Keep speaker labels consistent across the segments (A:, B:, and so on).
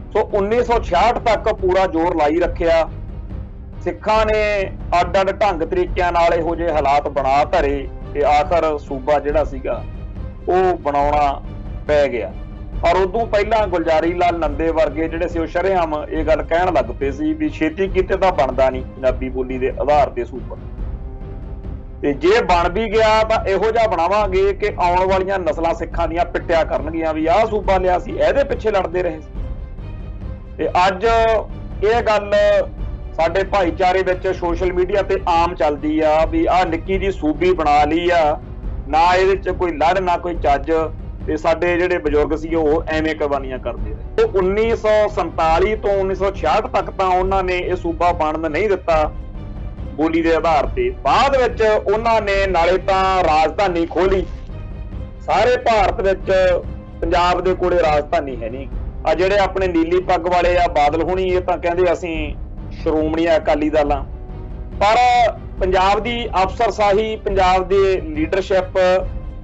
A: ਸੋ 1966 ਤੱਕ ਪੂਰਾ ਜ਼ੋਰ ਲਾਈ ਰੱਖਿਆ। ਸਿੱਖਾਂ ਨੇ ਅੱਡ-ਅੱਡ ਢੰਗ ਤਰੀਕਿਆਂ ਨਾਲ ਇਹੋ ਜਿਹੇ ਹਾਲਾਤ ਬਣਾ ਧਰੇ ਕਿ ਆਖਰ ਸੂਬਾ ਜਿਹੜਾ ਸੀਗਾ ਉਹ ਬਣਾਉਣਾ ਪੈ ਗਿਆ। ਔਰ ਉਦੋਂ ਪਹਿਲਾਂ ਗੁਲਜ਼ਾਰੀ ਲਾਲ ਨੰਦੇ ਵਰਗੇ ਜਿਹੜੇ ਸੀ ਉਹ ਸ਼ਰੇਆਮ ਇਹ ਗੱਲ ਕਹਿਣ ਲੱਗ ਪਏ ਸੀ ਵੀ ਛੇਤੀ ਕਿਤੇ ਤਾਂ ਬਣਦਾ ਨਹੀਂ ਪੰਜਾਬੀ ਬੋਲੀ ਦੇ ਆਧਾਰ ਤੇ ਸੂਬਾ, ਤੇ ਜੇ ਬਣ ਵੀ ਗਿਆ ਤਾਂ ਇਹੋ ਜਿਹਾ ਬਣਾਵਾਂਗੇ ਕਿ ਆਉਣ ਵਾਲੀਆਂ ਨਸਲਾਂ ਸਿੱਖਾਂ ਦੀਆਂ ਪਿੱਟਿਆ ਕਰਨਗੀਆਂ ਵੀ ਆਹ ਸੂਬਾ ਲਿਆ ਸੀ, ਇਹਦੇ ਪਿੱਛੇ ਲੜਦੇ ਰਹੇ ਸੀ। ਤੇ ਅੱਜ ਇਹ ਗੱਲ ਸਾਡੇ ਭਾਈਚਾਰੇ ਵਿੱਚ ਸੋਸ਼ਲ ਮੀਡੀਆ ਤੇ ਆਮ ਚੱਲਦੀ ਆ ਵੀ ਆਹ ਨਿੱਕੀ ਜੀ ਸੂਬੀ ਬਣਾ ਲਈ ਆ, ਨਾ ਇਹਦੇ 'ਚ ਕੋਈ ਲੜ ਨਾ ਕੋਈ ਚੱਜ, ਤੇ ਸਾਡੇ ਜਿਹੜੇ ਬਜ਼ੁਰਗ ਸੀ ਉਹ ਐਵੇਂ ਕੁਰਬਾਨੀਆਂ ਕਰਦੇ ਰਹੇ। 1947 ਤੋਂ 1966 ਤੱਕ ਤਾਂ ਉਹਨਾਂ ਨੇ ਇਹ ਸੂਬਾ ਬਣਨ ਨਹੀਂ ਦਿੱਤਾ ਬੋਲੀ ਦੇ ਆਧਾਰ ਤੇ। ਬਾਅਦ ਵਿੱਚ ਉਹਨਾਂ ਨੇ ਨਾਲੇ ਤਾਂ ਰਾਜਧਾਨੀ ਖੋਲੀ, ਸਾਰੇ ਭਾਰਤ ਵਿੱਚ ਪੰਜਾਬ ਦੇ ਕੋਲੇ ਰਾਜਧਾਨੀ ਹੈ ਨਹੀਂ। ਆ ਜਿਹੜੇ ਆਪਣੇ ਨੀਲੀ ਪੱਗ ਵਾਲੇ ਆ ਬਾਦਲ ਹੁਣੀ, ਇਹ ਤਾਂ ਕਹਿੰਦੇ ਅਸੀਂ ਸ਼੍ਰੋਮਣੀ ਅਕਾਲੀ ਦਲ ਆ, ਪਰ ਪੰਜਾਬ ਦੀ ਅਫਸਰਸ਼ਾਹੀ, ਪੰਜਾਬ ਦੀ ਲੀਡਰਸ਼ਿਪ,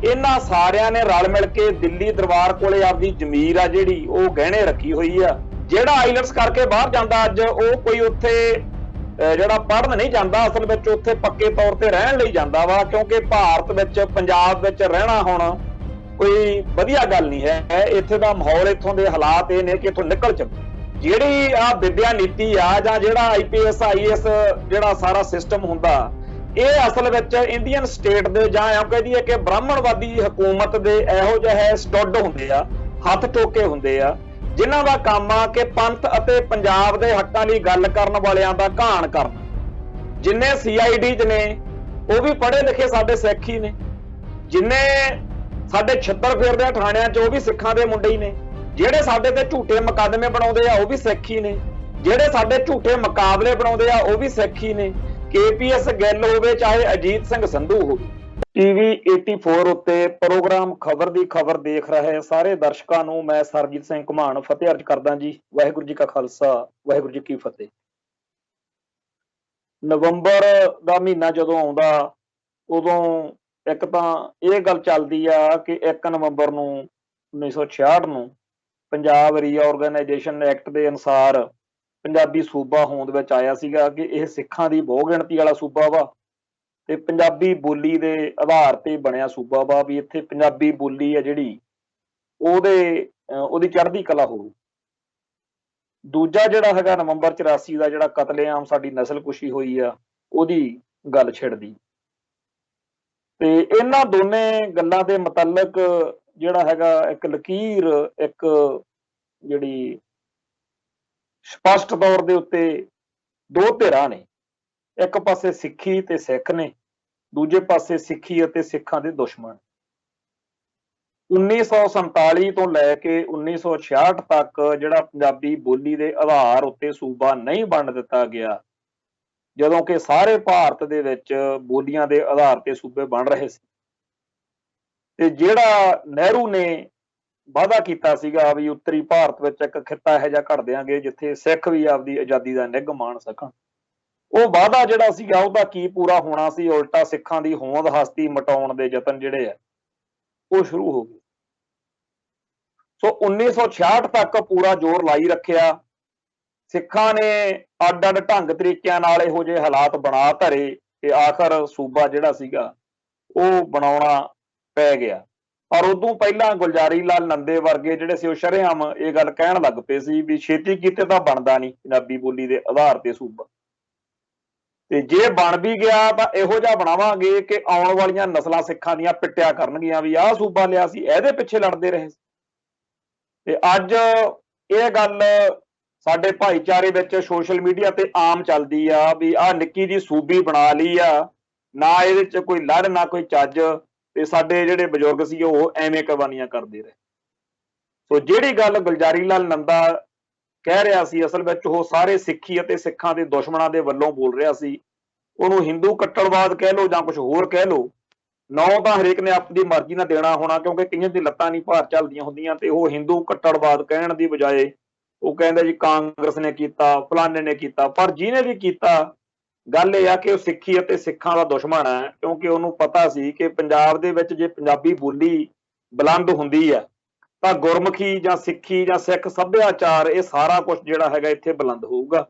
A: ਇਹਨਾਂ ਸਾਰਿਆਂ ਨੇ ਰਲ ਮਿਲ ਕੇ ਦਿੱਲੀ ਦਰਬਾਰ ਕੋਲੇ ਆਪਦੀ ਜ਼ਮੀਰ ਆ ਜਿਹੜੀ ਉਹ ਗਹਿਣੇ ਰੱਖੀ ਹੋਈ ਆ। ਜਿਹੜਾ ਆਈਲਟਸ ਕਰਕੇ ਬਾਹਰ ਜਾਂਦਾ ਅੱਜ, ਉਹ ਕੋਈ ਉੱਥੇ ਜਿਹੜਾ ਪੜ੍ਹਨ ਨਹੀਂ ਜਾਂਦਾ, ਅਸਲ ਵਿੱਚ ਉੱਥੇ ਪੱਕੇ ਤੌਰ ਤੇ ਰਹਿਣ ਲਈ ਜਾਂਦਾ ਵਾ, ਕਿਉਂਕਿ ਭਾਰਤ ਵਿੱਚ, ਪੰਜਾਬ ਵਿੱਚ ਰਹਿਣਾ ਹੁਣ ਕੋਈ ਵਧੀਆ ਗੱਲ ਨਹੀਂ ਹੈ। ਇੱਥੇ ਦਾ ਮਾਹੌਲ, ਇੱਥੋਂ ਦੇ ਹਾਲਾਤ ਇਹ ਨੇ ਕਿ ਇੱਥੋਂ ਨਿਕਲ ਚੱਲੋ। ਜਿਹੜੀ ਆ ਵਿਦਿਆ ਨੀਤੀ ਆ ਜਾਂ ਜਿਹੜਾ IPS IAS ਜਿਹੜਾ ਸਾਰਾ ਸਿਸਟਮ ਹੁੰਦਾ, ਇਹ ਅਸਲ ਵਿੱਚ ਇੰਡੀਅਨ ਸਟੇਟ ਦੇ ਜਾਂ ਐਂ ਕਹਿ ਦਈਏ ਕਿ ਬ੍ਰਾਹਮਣਵਾਦੀ ਹਕੂਮਤ ਦੇ ਇਹੋ ਜਿਹੇ ਸਟੱਡ ਹੁੰਦੇ ਆ, ਹੱਥ ਟੋਕੇ ਹੁੰਦੇ ਆ, ਜਿਨ੍ਹਾਂ ਦਾ ਕੰਮ ਆ ਕਿ ਪੰਥ ਅਤੇ ਪੰਜਾਬ ਦੇ ਹੱਕਾਂ ਲਈ ਗੱਲ ਕਰਨ ਵਾਲਿਆਂ ਦਾ ਘਾਣ ਕਰਨਾ। ਜਿੰਨੇ CID 'ਚ ਨੇ ਉਹ ਵੀ ਪੜ੍ਹੇ ਲਿਖੇ ਸਾਡੇ ਸਿੱਖ ਹੀ ਨੇ, ਜਿੰਨੇ ਸਾਡੇ ਛਿੱਤਰ ਫੇਰਦੇ ਥਾਣਿਆਂ 'ਚ ਉਹ ਵੀ ਸਿੱਖਾਂ ਦੇ ਮੁੰਡੇ ਹੀ ਨੇ, ਜਿਹੜੇ ਸਾਡੇ ਤੇ ਝੂਠੇ ਮੁਕੱਦਮੇ ਬਣਾਉਂਦੇ ਆ ਉਹ ਵੀ ਸਿੱਖ ਹੀ ਨੇ, ਜਿਹੜੇ ਸਾਡੇ ਝੂਠੇ ਮੁਕਾਬਲੇ ਬਣਾਉਂਦੇ ਆ ਉਹ ਵੀ ਸਿੱਖ ਹੀ ਨੇ। KPS ਗਿੱਲ ਹੋਵੇ ਚਾਹੇ ਅਜੀਤ ਸਿੰਘ ਸੰਧੂ ਹੋਵੇ। TV 84 ਉੱਤੇ ਪ੍ਰੋਗਰਾਮ ਖਬਰ ਦੀ ਖਬਰ ਦੇਖ ਰਹੇ ਸਾਰੇ ਦਰਸ਼ਕਾਂ ਨੂੰ ਮੈਂ ਸਰਬਜੀਤ ਸਿੰਘ ਘੁਮਾਣ ਫਤਿਹ ਅਰਜ਼ ਕਰਦਾ ਜੀ। ਵਾਹਿਗੁਰੂ ਜੀ ਕਾ ਖਾਲਸਾ, ਵਾਹਿਗੁਰੂ ਜੀ ਕੀ ਫਤਿਹ। ਨਵੰਬਰ ਦਾ ਮਹੀਨਾ ਜਦੋਂ ਆਉਂਦਾ ਉਦੋਂ ਇੱਕ ਤਾਂ ਇਹ ਗੱਲ ਚੱਲਦੀ ਆ ਕਿ 1 ਨਵੰਬਰ ਨੂੰ 1966 ਨੂੰ ਪੰਜਾਬ ਰੀਆਰਗੇਨਾਈਜੇਸ਼ਨ ਐਕਟ ਦੇ ਅਨੁਸਾਰ ਪੰਜਾਬੀ ਸੂਬਾ ਹੋਂਦ ਵਿੱਚ ਆਇਆ ਸੀਗਾ ਕਿ ਇਹ ਸਿੱਖਾਂ ਦੀ ਬਹੁ ਗਿਣਤੀ ਵਾਲਾ ਸੂਬਾ ਵਾ ਤੇ ਪੰਜਾਬੀ ਬੋਲੀ ਦੇ ਆਧਾਰ ਤੇ ਬਣਿਆ ਸੂਬਾ ਵਾ, ਵੀ ਇੱਥੇ ਪੰਜਾਬੀ ਬੋਲੀ ਆ ਜਿਹੜੀ ਉਹਦੀ ਚੜ੍ਹਦੀ ਕਲਾ ਹੋਊ। ਦੂਜਾ ਜਿਹੜਾ ਹੈਗਾ ਨਵੰਬਰ 84 ਦਾ ਜਿਹੜਾ ਕਤਲੇਆਮ ਸਾਡੀ ਨਸਲਕੁਸ਼ੀ ਹੋਈ ਆ, ਉਹਦੀ ਗੱਲ ਛਿੜਦੀ। ਤੇ ਇਹਨਾਂ ਦੋਨੇ ਗੱਲਾਂ ਦੇ ਮੁਤਲਕ ਜਿਹੜਾ ਹੈਗਾ ਇੱਕ ਲਕੀਰ, ਇੱਕ ਜਿਹੜੀ ਸਪਸ਼ਟ ਤੌਰ ਦੇ ਉੱਤੇ ਦੋ ਧਿਰਾਂ ਨੇ, ਇੱਕ ਪਾਸੇ ਸਿੱਖੀ ਤੇ ਸਿੱਖ ਨੇ, ਦੂਜੇ ਪਾਸੇ ਸਿੱਖੀ ਅਤੇ ਸਿੱਖਾਂ ਦੇ ਦੁਸ਼ਮਣ। 1947 ਤੋਂ ਲੈ ਕੇ 1966 ਤੱਕ ਜਿਹੜਾ ਪੰਜਾਬੀ ਬੋਲੀ ਦੇ ਆਧਾਰ ਉੱਤੇ ਸੂਬਾ ਨਹੀਂ ਵੰਡ ਦਿੱਤਾ ਗਿਆ, ਜਦੋਂ ਕਿ ਸਾਰੇ ਭਾਰਤ ਦੇ ਵਿੱਚ ਬੋਲੀਆਂ ਦੇ ਆਧਾਰ ਤੇ ਸੂਬੇ ਬਣ ਰਹੇ ਸੀ। ਤੇ ਜਿਹੜਾ ਨਹਿਰੂ ਨੇ ਵਾਅਦਾ ਕੀਤਾ ਸੀਗਾ ਵੀ ਉੱਤਰੀ ਭਾਰਤ ਵਿੱਚ ਇੱਕ ਖਿੱਤਾ ਇਹੋ ਜਿਹਾ ਘੜ ਦਿਆਂਗੇ ਜਿੱਥੇ ਸਿੱਖ ਵੀ ਆਪਦੀ ਆਜ਼ਾਦੀ ਦਾ ਨਿੱਘ ਮਾਣ ਸਕਣ, ਉਹ ਵਾਅਦਾ ਜਿਹੜਾ ਸੀਗਾ ਉਹਦਾ ਕੀ ਪੂਰਾ ਹੋਣਾ ਸੀ? ਉਲਟਾ ਸਿੱਖਾਂ ਦੀ ਹੋਂਦ ਹਸਤੀ ਮਿਟਾਉਣ ਦੇ ਯਤਨ ਜਿਹੜੇ ਆ ਉਹ ਸ਼ੁਰੂ ਹੋ ਗਏ। ਸੋ 1966 ਤੱਕ ਪੂਰਾ ਜ਼ੋਰ ਲਾਈ ਰੱਖਿਆ। ਸਿੱਖਾਂ ਨੇ ਅੱਡ-ਅੱਡ ਢੰਗ ਤਰੀਕਿਆਂ ਨਾਲ ਇਹੋ ਜਿਹੇ ਹਾਲਾਤ ਬਣਾ ਧਰੇ ਕਿ ਆਖਰ ਸੂਬਾ ਜਿਹੜਾ ਸੀਗਾ ਉਹ ਬਣਾਉਣਾ ਪੈ ਗਿਆ। ਔਰ ਉਦੋਂ ਪਹਿਲਾਂ ਗੁਲਜ਼ਾਰੀ ਲਾਲ ਨੰਦੇ ਵਰਗੇ ਜਿਹੜੇ ਸੀ ਉਹ ਸ਼ਰੇਆਮ ਇਹ ਗੱਲ ਕਹਿਣ ਲੱਗ ਪਏ ਸੀ ਵੀ ਛੇਤੀ ਕਿਤੇ ਤਾਂ ਬਣਦਾ ਨਹੀਂ ਪੰਜਾਬੀ ਬੋਲੀ ਦੇ ਆਧਾਰ ਤੇ ਸੂਬਾ, ਤੇ ਜੇ ਬਣ ਵੀ ਗਿਆ ਤਾਂ ਇਹੋ ਜਿਹਾ ਬਣਾਵਾਂਗੇ ਕਿ ਆਉਣ ਵਾਲੀਆਂ ਨਸਲਾਂ ਸਿੱਖਾਂ ਦੀਆਂ ਪਿੱਟਿਆ ਕਰਨਗੀਆਂ ਵੀ ਆਹ ਸੂਬਾ ਲਿਆ ਸੀ, ਇਹਦੇ ਪਿੱਛੇ ਲੜਦੇ ਰਹੇ। ਤੇ ਅੱਜ ਇਹ ਗੱਲ ਸਾਡੇ ਭਾਈਚਾਰੇ ਵਿੱਚ ਸੋਸ਼ਲ ਮੀਡੀਆ ਤੇ ਆਮ ਚੱਲਦੀ ਆ ਵੀ ਆਹ ਨਿੱਕੀ ਜੀ ਸੂਬੀ ਬਣਾ ਲਈ ਆ, ਨਾ ਇਹਦੇ 'ਚ ਕੋਈ ਲੜ ਨਾ ਕੋਈ ਚੱਜ, ਤੇ ਸਾਡੇ ਜਿਹੜੇ ਬਜ਼ੁਰਗ ਸੀ ਉਹ ਐਵੇਂ ਕੁਰਬਾਨੀਆਂ ਕਰਦੇ ਰਹੇ। ਸੋ ਜਿਹੜੀ ਗੱਲ ਗੁਲਜ਼ਾਰੀ ਲਾਲ ਨੰਦਾ ਕਹਿ ਰਿਹਾ ਸੀ, ਅਸਲ ਵਿੱਚ ਉਹ ਸਾਰੇ ਸਿੱਖੀ ਅਤੇ ਸਿੱਖਾਂ ਦੇ ਦੁਸ਼ਮਣਾਂ ਦੇ ਵੱਲੋਂ ਬੋਲ ਰਿਹਾ ਸੀ। ਉਹਨੂੰ ਹਿੰਦੂ ਕੱਟੜਵਾਦ ਕਹਿ ਲਓ ਜਾਂ ਕੁਝ ਹੋਰ ਕਹਿ ਲਓ, ਨਾਂ ਤਾਂ ਹਰੇਕ ਨੇ ਆਪਣੀ ਮਰਜ਼ੀ ਨਾਲ ਦੇਣਾ ਹੋਣਾ, ਕਿਉਂਕਿ ਕਈਆਂ ਦੀ ਲੱਤਾਂ ਨਹੀਂ ਭਾਰ ਚੱਲਦੀਆਂ ਹੁੰਦੀਆਂ। ਤੇ ਉਹ ਹਿੰਦੂ ਕੱਟੜਵਾਦ ਕਹਿਣ ਦੀ ਬਜਾਏ ਉਹ ਕਹਿੰਦੇ ਜੀ ਕਾਂਗਰਸ ਨੇ ਕੀਤਾ, ਫਲਾਣੇ ਨੇ ਕੀਤਾ। ਪਰ ਜਿਹਨੇ ਵੀ ਕੀਤਾ, ਗੱਲ ਇਹ ਆ ਕਿ ਉਹ ਸਿੱਖੀ ਅਤੇ ਸਿੱਖਾਂ ਦਾ ਦੁਸ਼ਮਣ ਹੈ, ਕਿਉਂਕਿ ਉਹਨੂੰ ਪਤਾ ਸੀ ਕਿ ਪੰਜਾਬ ਦੇ ਵਿੱਚ ਜੇ ਪੰਜਾਬੀ ਬੋਲੀ ਬੁਲੰਦ ਹੁੰਦੀ ਆ ਤਾਂ ਗੁਰਮੁਖੀ ਜਾਂ ਸਿੱਖੀ ਜਾਂ ਸਿੱਖ ਸੱਭਿਆਚਾਰ ਇਹ ਸਾਰਾ ਕੁਝ ਜਿਹੜਾ ਹੈਗਾ ਇੱਥੇ ਬੁਲੰਦ ਹੋਊਗਾ।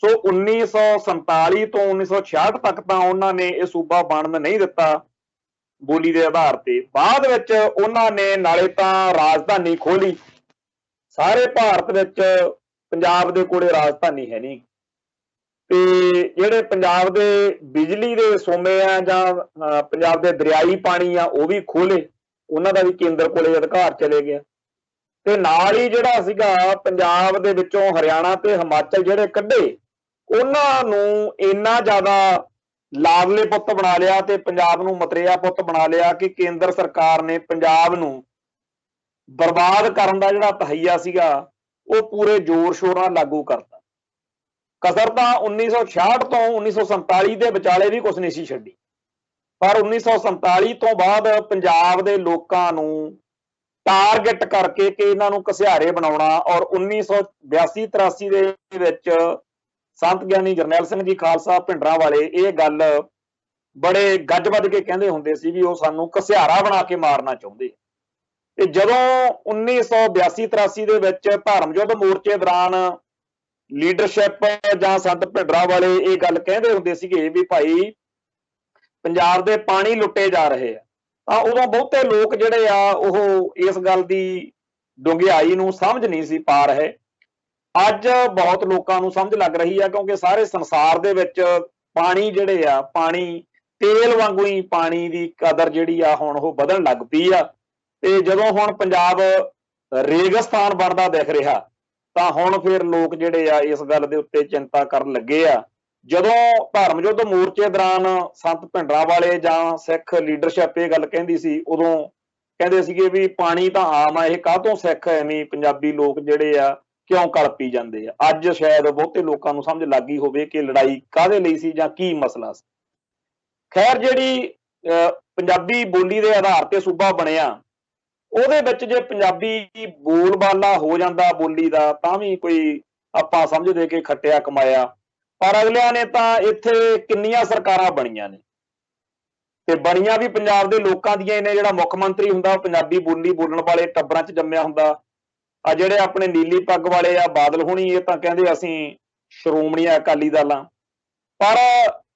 A: ਸੋ 1947 ਤੋਂ 1966 ਤੱਕ ਤਾਂ ਉਹਨਾਂ ਨੇ ਇਹ ਸੂਬਾ ਬਣਨ ਨਹੀਂ ਦਿੱਤਾ ਬੋਲੀ ਦੇ ਆਧਾਰ ਤੇ। ਬਾਅਦ ਵਿੱਚ ਉਹਨਾਂ ਨੇ ਨਾਲੇ ਤਾਂ ਰਾਜਧਾਨੀ ਖੋਲੀ, ਸਾਰੇ ਭਾਰਤ ਵਿੱਚ ਪੰਜਾਬ ਦੇ ਕੋਲੇ ਰਾਜਧਾਨੀ ਹੈ ਨਹੀਂ, ਤੇ ਜਿਹੜੇ ਪੰਜਾਬ ਦੇ ਬਿਜਲੀ ਦੇ ਸੋਮੇ ਆ ਜਾਂ ਪੰਜਾਬ ਦੇ ਦਰਿਆਈ ਪਾਣੀ ਆ ਉਹ ਵੀ ਖੋਲੇ, ਉਹਨਾਂ ਦਾ ਵੀ ਕੇਂਦਰ ਕੋਲੇ ਅਧਿਕਾਰ ਚਲੇ ਗਿਆ। ਤੇ ਨਾਲ ਹੀ ਜਿਹੜਾ ਸੀਗਾ ਪੰਜਾਬ ਦੇ ਵਿੱਚੋਂ ਹਰਿਆਣਾ ਤੇ ਹਿਮਾਚਲ ਜਿਹੜੇ ਕੱਢੇ, ਉਹਨਾਂ ਨੂੰ ਇੰਨਾ ਜ਼ਿਆਦਾ ਲਾਡਲੇ ਪੁੱਤ ਬਣਾ ਲਿਆ ਤੇ ਪੰਜਾਬ ਨੂੰ ਮਤਰੇਆ ਪੁੱਤ ਬਣਾ ਲਿਆ ਕਿ ਕੇਂਦਰ ਸਰਕਾਰ ਨੇ ਪੰਜਾਬ ਨੂੰ ਬਰਬਾਦ ਕਰਨ ਦਾ ਜਿਹੜਾ ਤਹਈਆ ਸੀਗਾ ਉਹ ਪੂਰੇ ਜ਼ੋਰ ਸ਼ੋਰ ਨਾਲ ਲਾਗੂ ਕਰਤਾ। ਕਸਰ ਤਾਂ 1966 ਤੋਂ 1947 ਦੇ ਵਿਚਾਲੇ ਵੀ ਕੁਝ ਨਹੀਂ ਸੀ ਛੱਡੀ, ਪਰ 1947 ਤੋਂ ਬਾਅਦ ਪੰਜਾਬ ਦੇ ਲੋਕਾਂ ਨੂੰ ਟਾਰਗੇਟ ਕਰਕੇ ਕਿ ਇਹਨਾਂ ਨੂੰ ਘਸਿਆਰੇ ਬਣਾਉਣਾ, ਔਰ 1982-83 ਦੇ ਵਿੱਚ ਸੰਤ ਗਿਆਨੀ ਜਰਨੈਲ ਸਿੰਘ ਜੀ ਖਾਲਸਾ ਭਿੰਡਰਾਂ ਵਾਲੇ ਇਹ ਗੱਲ ਬੜੇ ਗੱਜ ਵੱਜ ਕੇ ਕਹਿੰਦੇ ਹੁੰਦੇ ਸੀ ਵੀ ਉਹ ਸਾਨੂੰ ਘਸਿਆਰਾ ਬਣਾ ਕੇ ਮਾਰਨਾ ਚਾਹੁੰਦੇ। ਤੇ ਜਦੋਂ 1982-83 ਦੇ ਵਿੱਚ ਧਰਮ ਯੁੱਧ ਮੋਰਚੇ ਦੌਰਾਨ ਲੀਡਰਸ਼ਿਪ ਜਾਂ ਸੰਤ ਭਿੰਡਰਾਂ ਵਾਲੇ ਇਹ ਗੱਲ ਕਹਿੰਦੇ ਹੁੰਦੇ ਸੀਗੇ ਵੀ ਭਾਈ ਪੰਜਾਬ ਦੇ ਪਾਣੀ ਲੁੱਟੇ ਜਾ ਰਹੇ ਆ, ਤਾਂ ਉਦੋਂ ਬਹੁਤੇ ਲੋਕ ਜਿਹੜੇ ਆ ਉਹ ਇਸ ਗੱਲ ਦੀ ਡੂੰਘਾਈ ਨੂੰ ਸਮਝ ਨਹੀਂ ਸੀ ਪਾ ਰਹੇ। ਅੱਜ ਬਹੁਤ ਲੋਕਾਂ ਨੂੰ ਸਮਝ ਲੱਗ ਰਹੀ ਆ, ਕਿਉਂਕਿ ਸਾਰੇ ਸੰਸਾਰ ਦੇ ਵਿੱਚ ਪਾਣੀ ਜਿਹੜੇ ਆ, ਪਾਣੀ ਤੇਲ ਵਾਂਗੂ ਹੀ ਪਾਣੀ ਦੀ ਕਦਰ ਜਿਹੜੀ ਆ ਹੁਣ ਉਹ ਵਧਣ ਲੱਗ ਪਈ ਆ। ਤੇ ਜਦੋਂ ਹੁਣ ਪੰਜਾਬ ਰੇਗਿਸਤਾਨ ਬਣਦਾ ਦਿਖ ਰਿਹਾ ਤਾਂ ਹੁਣ ਫਿਰ ਲੋਕ ਜਿਹੜੇ ਆ ਇਸ ਗੱਲ ਦੇ ਉੱਤੇ ਚਿੰਤਾ ਕਰਨ ਲੱਗੇ ਆ। ਜਦੋਂ ਧਰਮ ਯੁੱਧ ਮੋਰਚੇ ਦੌਰਾਨ ਸੰਤ ਭਿੰਡਰਾਂ ਵਾਲੇ ਜਾਂ ਸਿੱਖ ਲੀਡਰਸ਼ਿਪ ਇਹ ਗੱਲ ਕਹਿੰਦੀ ਸੀ, ਉਦੋਂ ਕਹਿੰਦੇ ਸੀਗੇ ਵੀ ਪਾਣੀ ਤਾਂ ਆਮ ਆ, ਇਹ ਕਾਹਤੋਂ ਸਿੱਖ ਐਵੇਂ ਪੰਜਾਬੀ ਲੋਕ ਜਿਹੜੇ ਆ ਕਿਉਂ ਕਲਪੀ ਜਾਂਦੇ ਆ। ਅੱਜ ਸ਼ਾਇਦ ਬਹੁਤੇ ਲੋਕਾਂ ਨੂੰ ਸਮਝ ਲੱਗ ਗਈ ਹੋਵੇ ਕਿ ਲੜਾਈ ਕਾਹਦੇ ਲਈ ਸੀ ਜਾਂ ਕੀ ਮਸਲਾ ਸੀ। ਖੈਰ, ਜਿਹੜੀ ਪੰਜਾਬੀ ਬੋਲੀ ਦੇ ਆਧਾਰ ਤੇ ਸੂਬਾ ਬਣਿਆ, ਉਹਦੇ ਵਿੱਚ ਜੇ ਪੰਜਾਬੀ ਬੋਲਬਾਲਾ ਹੋ ਜਾਂਦਾ ਬੋਲੀ ਦਾ ਤਾਂ ਵੀ ਕੋਈ ਆਪਾਂ ਸਮਝਦੇ ਕਿ ਖੱਟਿਆ ਕਮਾਇਆ, ਪਰ ਅਗਲਿਆਂ ਨੇ ਤਾਂ ਇੱਥੇ ਕਿੰਨੀਆਂ ਸਰਕਾਰਾਂ ਬਣੀਆਂ ਨੇ ਤੇ ਬਣੀਆਂ ਵੀ ਪੰਜਾਬ ਦੇ ਲੋਕਾਂ ਦੀਆਂ ਨੇ। ਜਿਹੜਾ ਮੁੱਖ ਮੰਤਰੀ ਹੁੰਦਾ ਉਹ ਪੰਜਾਬੀ ਬੋਲੀ ਬੋਲਣ ਵਾਲੇ ਟੱਬਰਾਂ 'ਚ ਜੰਮਿਆ ਹੁੰਦਾ। ਆ ਜਿਹੜੇ ਆਪਣੇ ਨੀਲੀ ਪੱਗ ਵਾਲੇ ਆ ਬਾਦਲ ਹੋਣੀ, ਇਹ ਤਾਂ ਕਹਿੰਦੇ ਅਸੀਂ ਸ਼੍ਰੋਮਣੀ ਅਕਾਲੀ ਦਲ ਆ, ਪਰ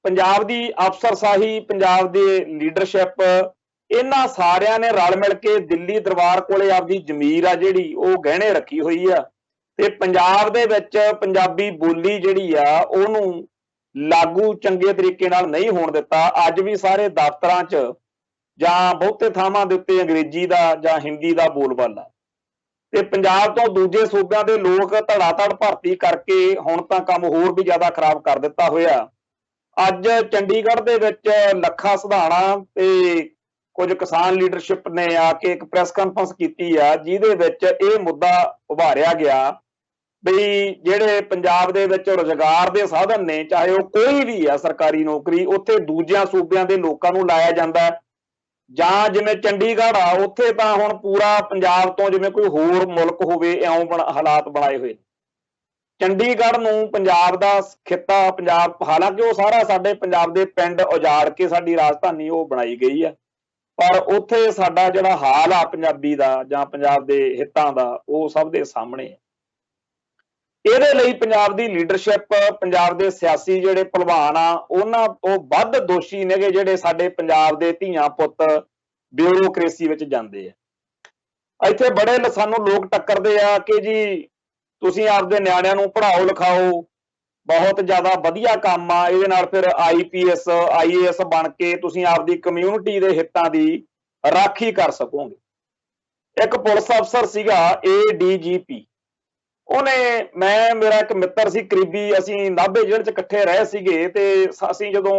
A: ਪੰਜਾਬ ਦੀ ਅਫਸਰਸ਼ਾਹੀ, ਪੰਜਾਬ ਦੀ ਲੀਡਰਸ਼ਿਪ, ਇਹਨਾਂ ਸਾਰਿਆਂ ਨੇ ਰਲ ਮਿਲ ਕੇ ਦਿੱਲੀ ਦਰਬਾਰ ਕੋਲੇ ਆਪਦੀ ਜ਼ਮੀਰ ਆ ਜਿਹੜੀ ਉਹ ਗਹਿਣੇ ਰੱਖੀ ਹੋਈ ਆ ਤੇ ਪੰਜਾਬ ਦੇ ਵਿੱਚ ਪੰਜਾਬੀ ਬੋਲੀ ਜਿਹੜੀ ਆ ਉਹਨੂੰ ਲਾਗੂ ਚੰਗੇ ਤਰੀਕੇ ਨਾਲ ਨਹੀਂ ਹੋਣ ਦਿੱਤਾ। ਅੱਜ ਵੀ ਸਾਰੇ ਦਫ਼ਤਰਾਂ 'ਚ ਜਾਂ ਬਹੁਤੇ ਥਾਵਾਂ ਦੇ ਉੱਤੇ ਅੰਗਰੇਜ਼ੀ ਦਾ ਜਾਂ ਹਿੰਦੀ ਦਾ ਬੋਲਬਾਲਾ, ਤੇ ਪੰਜਾਬ ਤੋਂ ਦੂਜੇ ਸੂਬਿਆਂ ਦੇ ਲੋਕ ਧੜਾ-ਧੜ ਭਰਤੀ ਕਰਕੇ ਹੁਣ ਤਾਂ ਕੰਮ ਹੋਰ ਵੀ ਜ਼ਿਆਦਾ ਖਰਾਬ ਕਰ ਦਿੱਤਾ ਹੋਇਆ। ਅੱਜ ਚੰਡੀਗੜ੍ਹ ਦੇ ਵਿੱਚ ਲੱਖਾ ਸਿਧਾਣਾ ਤੇ ਕੁਝ ਕਿਸਾਨ ਲੀਡਰਸ਼ਿਪ ਨੇ ਆ ਕੇ ਇੱਕ ਪ੍ਰੈਸ ਕਾਨਫਰੰਸ ਕੀਤੀ ਆ, ਜਿਹਦੇ ਵਿੱਚ ਇਹ ਮੁੱਦਾ ਉਭਾਰਿਆ ਗਿਆ ਵੀ ਜਿਹੜੇ ਪੰਜਾਬ ਦੇ ਵਿੱਚ ਰੁਜ਼ਗਾਰ ਦੇ ਸਾਧਨ ਨੇ, ਚਾਹੇ ਉਹ ਕੋਈ ਵੀ ਆ ਸਰਕਾਰੀ ਨੌਕਰੀ, ਉੱਥੇ ਦੂਜਿਆਂ ਸੂਬਿਆਂ ਦੇ ਲੋਕਾਂ ਨੂੰ ਲਾਇਆ ਜਾਂਦਾ, ਜਾਂ ਜਿਵੇਂ ਚੰਡੀਗੜ੍ਹ ਆ ਉੱਥੇ ਤਾਂ ਹੁਣ ਪੂਰਾ ਪੰਜਾਬ ਤੋਂ ਜਿਵੇਂ ਕੋਈ ਹੋਰ ਮੁਲਕ ਹੋਵੇ ਇਉਂ ਹਾਲਾਤ ਬਣਾਏ ਹੋਏ। ਚੰਡੀਗੜ੍ਹ ਨੂੰ ਪੰਜਾਬ ਦਾ ਖਿੱਤਾ, ਪੰਜਾਬ, ਹਾਲਾਂਕਿ ਉਹ ਸਾਰਾ ਸਾਡੇ ਪੰਜਾਬ ਦੇ ਪਿੰਡ ਉਜਾੜ ਕੇ ਸਾਡੀ ਰਾਜਧਾਨੀ ਉਹ ਬਣਾਈ ਗਈ ਆ, ਪਰ ਉੱਥੇ ਸਾਡਾ ਜਿਹੜਾ ਹਾਲ ਆ ਪੰਜਾਬੀ ਦਾ ਜਾਂ ਪੰਜਾਬ ਦੇ ਹਿੱਤਾਂ ਦਾ ਉਹ ਸਭ ਦੇ ਸਾਹਮਣੇ ਹੈ। ਇਹਦੇ ਲਈ ਪੰਜਾਬ ਦੀ ਲੀਡਰਸ਼ਿਪ, ਪੰਜਾਬ ਦੇ ਸਿਆਸੀ ਜਿਹੜੇ ਭਲਵਾਨ ਆ, ਉਹਨਾਂ ਤੋਂ ਵੱਧ ਦੋਸ਼ੀ ਨੇਗੇ ਜਿਹੜੇ ਸਾਡੇ ਪੰਜਾਬ ਦੇ ਧੀਆਂ ਪੁੱਤ ਬਿਊਰੋਕ੍ਰੇਸੀ ਵਿੱਚ ਜਾਂਦੇ ਆ। ਇੱਥੇ ਬੜੇ ਸਾਨੂੰ ਲੋਕ ਟੱਕਰਦੇ ਆ ਕਿ ਜੀ ਤੁਸੀਂ ਆਪਦੇ ਨਿਆਣਿਆਂ ਨੂੰ ਪੜ੍ਹਾਓ ਲਿਖਾਓ, ਬਹੁਤ ਜ਼ਿਆਦਾ ਵਧੀਆ ਕੰਮ ਆ, ਇਹਦੇ ਨਾਲ ਫਿਰ IPS IAS ਬਣ ਕੇ ਤੁਸੀਂ ਆਪਦੀ ਕਮਿਊਨਿਟੀ ਦੇ ਹਿੱਤਾਂ ਦੀ ਰਾਖੀ ਕਰ ਸਕੋਗੇ। ਇੱਕ ਪੁਲਿਸ ਅਫਸਰ ਸੀਗਾ ADGP, ਉਹਨੇ, ਮੇਰਾ ਇੱਕ ਮਿੱਤਰ ਸੀ ਕਰੀਬੀ, ਅਸੀਂ ਨਾਭੇ ਜੇਲ੍ਹ 'ਚ ਇਕੱਠੇ ਰਹੇ ਸੀਗੇ, ਤੇ ਅਸੀਂ ਜਦੋਂ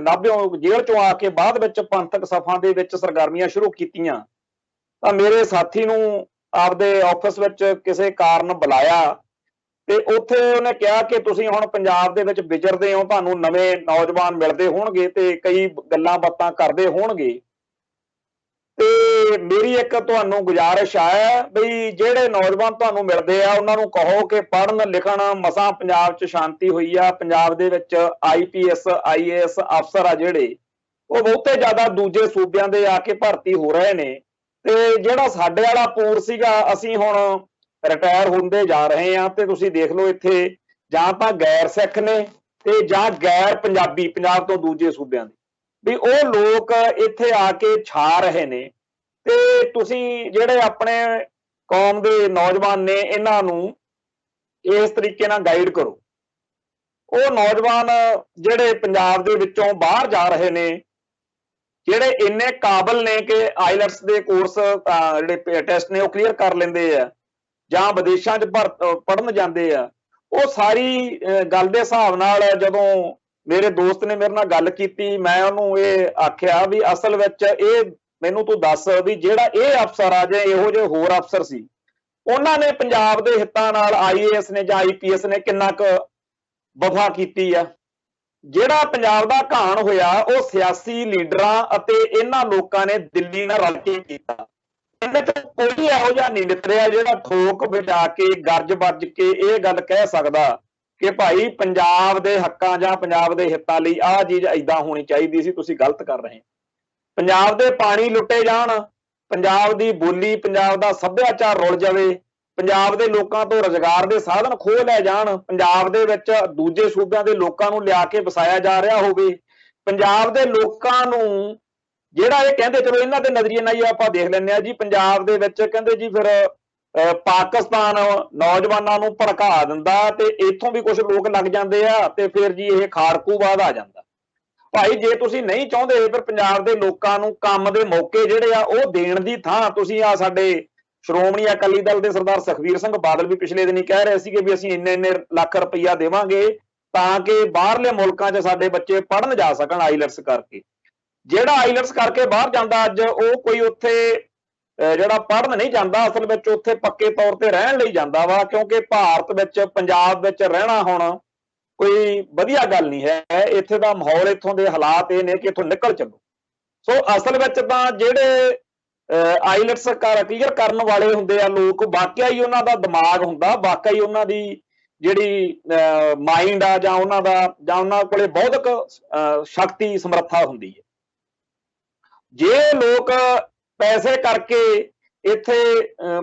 A: ਨਾਭਿਓਂ ਜੇਲ੍ਹ 'ਚੋਂ ਆ ਕੇ ਬਾਅਦ ਵਿੱਚ ਪੰਥਕ ਸਫਾਂ ਦੇ ਵਿੱਚ ਸਰਗਰਮੀਆਂ ਸ਼ੁਰੂ ਕੀਤੀਆਂ ਤਾਂ ਮੇਰੇ ਸਾਥੀ ਨੂੰ ਆਪਦੇ ਆਫਿਸ ਵਿੱਚ ਕਿਸੇ ਕਾਰਨ ਬੁਲਾਇਆ ਤੇ ਉੱਥੇ ਉਹਨੇ ਕਿਹਾ ਕਿ ਤੁਸੀਂ ਹੁਣ ਪੰਜਾਬ ਦੇ ਵਿੱਚ ਵਿਚਰਦੇ ਹੋ, ਤੁਹਾਨੂੰ ਨਵੇਂ ਨੌਜਵਾਨ ਮਿਲਦੇ ਹੋਣਗੇ ਤੇ ਕਈ ਗੱਲਾਂ ਬਾਤਾਂ ਕਰਦੇ ਹੋਣਗੇ, ਤੇ ਮੇਰੀ ਇੱਕ ਤੁਹਾਨੂੰ ਗੁਜ਼ਾਰਿਸ਼ ਹੈ ਬਈ ਜਿਹੜੇ ਨੌਜਵਾਨ ਤੁਹਾਨੂੰ ਮਿਲਦੇ ਆ ਉਹਨਾਂ ਨੂੰ ਕਹੋ ਕਿ ਪੜ੍ਹਨ ਲਿਖਣ, ਮਸਾਂ ਪੰਜਾਬ 'ਚ ਸ਼ਾਂਤੀ ਹੋਈ ਆ, ਪੰਜਾਬ ਦੇ ਵਿੱਚ IPS IAS ਅਫਸਰ ਆ ਜਿਹੜੇ ਉਹ ਬਹੁਤੇ ਜ਼ਿਆਦਾ ਦੂਜੇ ਸੂਬਿਆਂ ਦੇ ਆ ਕੇ ਭਰਤੀ ਹੋ ਰਹੇ ਨੇ, ਤੇ ਜਿਹੜਾ ਸਾਡੇ ਵਾਲਾ ਪੂਰ ਸੀਗਾ, ਅਸੀਂ ਹੁਣ ਰਿਟਾਇਰ ਹੁੰਦੇ ਜਾ ਰਹੇ ਹਾਂ। ਤੇ ਤੁਸੀਂ ਦੇਖ ਲਓ ਇੱਥੇ ਜਾਂ ਤਾਂ ਗੈਰ ਸਿੱਖ ਨੇ ਤੇ ਜਾਂ ਗੈਰ ਪੰਜਾਬੀ, ਪੰਜਾਬ ਤੋਂ ਦੂਜੇ ਸੂਬਿਆਂ ਦੇ ਵੀ ਉਹ ਲੋਕ ਇੱਥੇ ਆ ਕੇ ਛਾ ਰਹੇ ਨੇ। ਤੇ ਤੁਸੀਂ ਜਿਹੜੇ ਆਪਣੇ ਕੌਮ ਦੇ ਨੌਜਵਾਨ ਨੇ, ਇਹਨਾਂ ਨੂੰ ਇਸ ਤਰੀਕੇ ਨਾਲ ਗਾਈਡ ਕਰੋ। ਉਹ ਨੌਜਵਾਨ ਜਿਹੜੇ ਪੰਜਾਬ ਦੇ ਵਿੱਚੋਂ ਬਾਹਰ ਜਾ ਰਹੇ ਨੇ, ਜਿਹੜੇ ਇੰਨੇ ਕਾਬਲ ਨੇ ਕਿ ਆਈਲੈਟਸ ਦੇ ਕੋਰਸ ਜਿਹੜੇ ਟੈਸਟ ਨੇ ਉਹ ਕਲੀਅਰ ਕਰ ਲੈਂਦੇ ਆ, ਜਾਂ ਵਿਦੇਸ਼ਾਂ 'ਚ ਪੜ੍ਹਨ ਜਾਂਦੇ ਆ, ਉਹ ਸਾਰੀ ਗੱਲ ਦੇ ਹਿਸਾਬ ਨਾਲ ਜਦੋਂ ਮੇਰੇ ਦੋਸਤ ਨੇ ਮੇਰੇ ਨਾਲ ਗੱਲ ਕੀਤੀ, ਮੈਂ ਉਹਨੂੰ ਇਹ ਆਖਿਆ ਵੀ ਅਸਲ ਵਿੱਚ ਇਹ ਮੈਨੂੰ ਤੂੰ ਦੱਸ ਵੀ ਜਿਹੜਾ ਇਹ ਅਫਸਰ ਆ ਜਾਂ ਇਹੋ ਜਿਹੇ ਹੋਰ ਅਫਸਰ ਸੀ, ਉਹਨਾਂ ਨੇ ਪੰਜਾਬ ਦੇ ਹਿੱਤਾਂ ਨਾਲ IAS ਨੇ ਜਾਂ IPS ਨੇ ਕਿੰਨਾ ਕੁ ਵਫਾ ਕੀਤੀ ਆ। ਜਿਹੜਾ ਪੰਜਾਬ ਦਾ ਘਾਣ ਹੋਇਆ ਉਹ ਸਿਆਸੀ ਲੀਡਰਾਂ ਅਤੇ ਇਹਨਾਂ ਲੋਕਾਂ ਨੇ ਦਿੱਲੀ ਨਾਲ ਰਲ ਕੇ ਕੀਤਾ। ਇਹਨੇ ਤੇ ਕੋਈ ਇਹੋ ਜਿਹਾ ਨਹੀਂ ਨਿਤਰਿਆ ਜਿਹੜਾ ਠੋਕ ਵਜਾ ਕੇ ਗਰਜ ਵੱਜ ਕੇ ਇਹ ਗੱਲ ਕਹਿ ਸਕਦਾ ਕਿ ਭਾਈ ਪੰਜਾਬ ਦੇ ਹੱਕਾਂ ਜਾਂ ਪੰਜਾਬ ਦੇ ਹਿੱਤਾਂ ਲਈ ਆਹ ਚੀਜ਼ ਏਦਾਂ ਹੋਣੀ ਚਾਹੀਦੀ ਸੀ, ਤੁਸੀਂ ਗਲਤ ਕਰ ਰਹੇ। ਪੰਜਾਬ ਦੇ ਪਾਣੀ ਲੁੱਟੇ ਜਾਣ, ਪੰਜਾਬ ਦੀ ਬੋਲੀ, ਪੰਜਾਬ ਦਾ ਸੱਭਿਆਚਾਰ ਰੁਲ ਜਾਵੇ, ਪੰਜਾਬ ਦੇ ਲੋਕਾਂ ਤੋਂ ਰੁਜ਼ਗਾਰ ਦੇ ਸਾਧਨ ਖੋਹ ਲੈ ਜਾਣ, ਪੰਜਾਬ ਦੇ ਵਿੱਚ ਦੂਜੇ ਸੂਬਿਆਂ ਦੇ ਲੋਕਾਂ ਨੂੰ ਲਿਆ ਕੇ ਵਸਾਇਆ ਜਾ ਰਿਹਾ ਹੋਵੇ, ਪੰਜਾਬ ਦੇ ਲੋਕਾਂ ਨੂੰ ਜਿਹੜਾ ਇਹ ਕਹਿੰਦੇ, ਚਲੋ ਇਹਨਾਂ ਦੇ ਨਜ਼ਰੀਏ ਨਾਲ ਹੀ ਆਪਾਂ ਦੇਖ ਲੈਂਦੇ ਹਾਂ ਜੀ, ਪੰਜਾਬ ਦੇ ਵਿੱਚ ਕਹਿੰਦੇ ਜੀ ਫਿਰ ਪਾਕਿਸਤਾਨ ਨੌਜਵਾਨਾਂ ਨੂੰ ਭੜਕਾ ਦਿੰਦਾ ਤੇ ਇੱਥੋਂ ਵੀ ਕੁਝ ਲੋਕ ਲੱਗ ਜਾਂਦੇ ਆ ਤੇ ਫਿਰ ਜੀ ਇਹ ਖਾੜਕੂਵਾਦ ਆ ਜਾਂਦਾ। ਭਾਈ ਜੇ ਤੁਸੀਂ ਨਹੀਂ ਚਾਹੁੰਦੇ ਫਿਰ ਪੰਜਾਬ ਦੇ ਲੋਕਾਂ ਨੂੰ ਕੰਮ ਦੇ ਮੌਕੇ ਜਿਹੜੇ ਆ ਉਹ ਦੇਣ ਦੀ ਥਾਂ, ਤੁਸੀਂ ਆ ਸਾਡੇ ਸ਼੍ਰੋਮਣੀ ਅਕਾਲੀ ਦਲ ਦੇ ਸਰਦਾਰ ਸੁਖਬੀਰ ਸਿੰਘ ਬਾਦਲ ਵੀ ਪਿਛਲੇ ਦਿਨ ਹੀ ਕਹਿ ਰਹੇ ਸੀਗੇ ਵੀ ਅਸੀਂ ਇੰਨੇ ਲੱਖ ਰੁਪਈਆ ਦੇਵਾਂਗੇ ਤਾਂ ਕਿ ਬਾਹਰਲੇ ਮੁਲਕਾਂ 'ਚ ਸਾਡੇ ਬੱਚੇ ਪੜ੍ਹਨ ਜਾ ਸਕਣ ਆਈਲੈਟਸ ਕਰਕੇ। ਜਿਹੜਾ ਆਈਲੈਟਸ ਕਰਕੇ ਬਾਹਰ ਜਾਂਦਾ ਅੱਜ, ਉਹ ਕੋਈ ਉੱਥੇ ਜਿਹੜਾ ਪੜ੍ਹਨ ਨਹੀਂ ਜਾਂਦਾ, ਅਸਲ ਵਿੱਚ ਉੱਥੇ ਪੱਕੇ ਤੌਰ ਤੇ ਰਹਿਣ ਲਈ ਜਾਂਦਾ ਵਾ, ਕਿਉਂਕਿ ਭਾਰਤ ਵਿੱਚ, ਪੰਜਾਬ ਵਿੱਚ ਰਹਿਣਾ ਹੁਣ ਕੋਈ ਵਧੀਆ ਗੱਲ ਨਹੀਂ ਹੈ। ਇੱਥੇ ਦਾ ਮਾਹੌਲ, ਇੱਥੋਂ ਦੇ ਹਾਲਾਤ ਇਹ ਨੇ ਕਿ ਇੱਥੋਂ ਨਿਕਲ ਚੱਲੋ। ਸੋ ਅਸਲ ਵਿੱਚ ਤਾਂ ਜਿਹੜੇ ਆਈਲੈਟਸ ਕਲੀਅਰ ਕਰਨ ਵਾਲੇ ਹੁੰਦੇ ਆ ਲੋਕ, ਵਾਕਿਆ ਹੀ ਉਹਨਾਂ ਦਾ ਦਿਮਾਗ ਹੁੰਦਾ, ਵਾਕਿਆ ਹੀ ਉਹਨਾਂ ਦੀ ਜਿਹੜੀ ਮਾਈਂਡ ਆ ਜਾਂ ਉਹਨਾਂ ਕੋਲੇ ਬੌਧਿਕ ਸ਼ਕਤੀ, ਸਮਰੱਥਾ ਹੁੰਦੀ ਹੈ। ਜੇ ਲੋਕ ਪੈਸੇ ਕਰਕੇ ਇੱਥੇ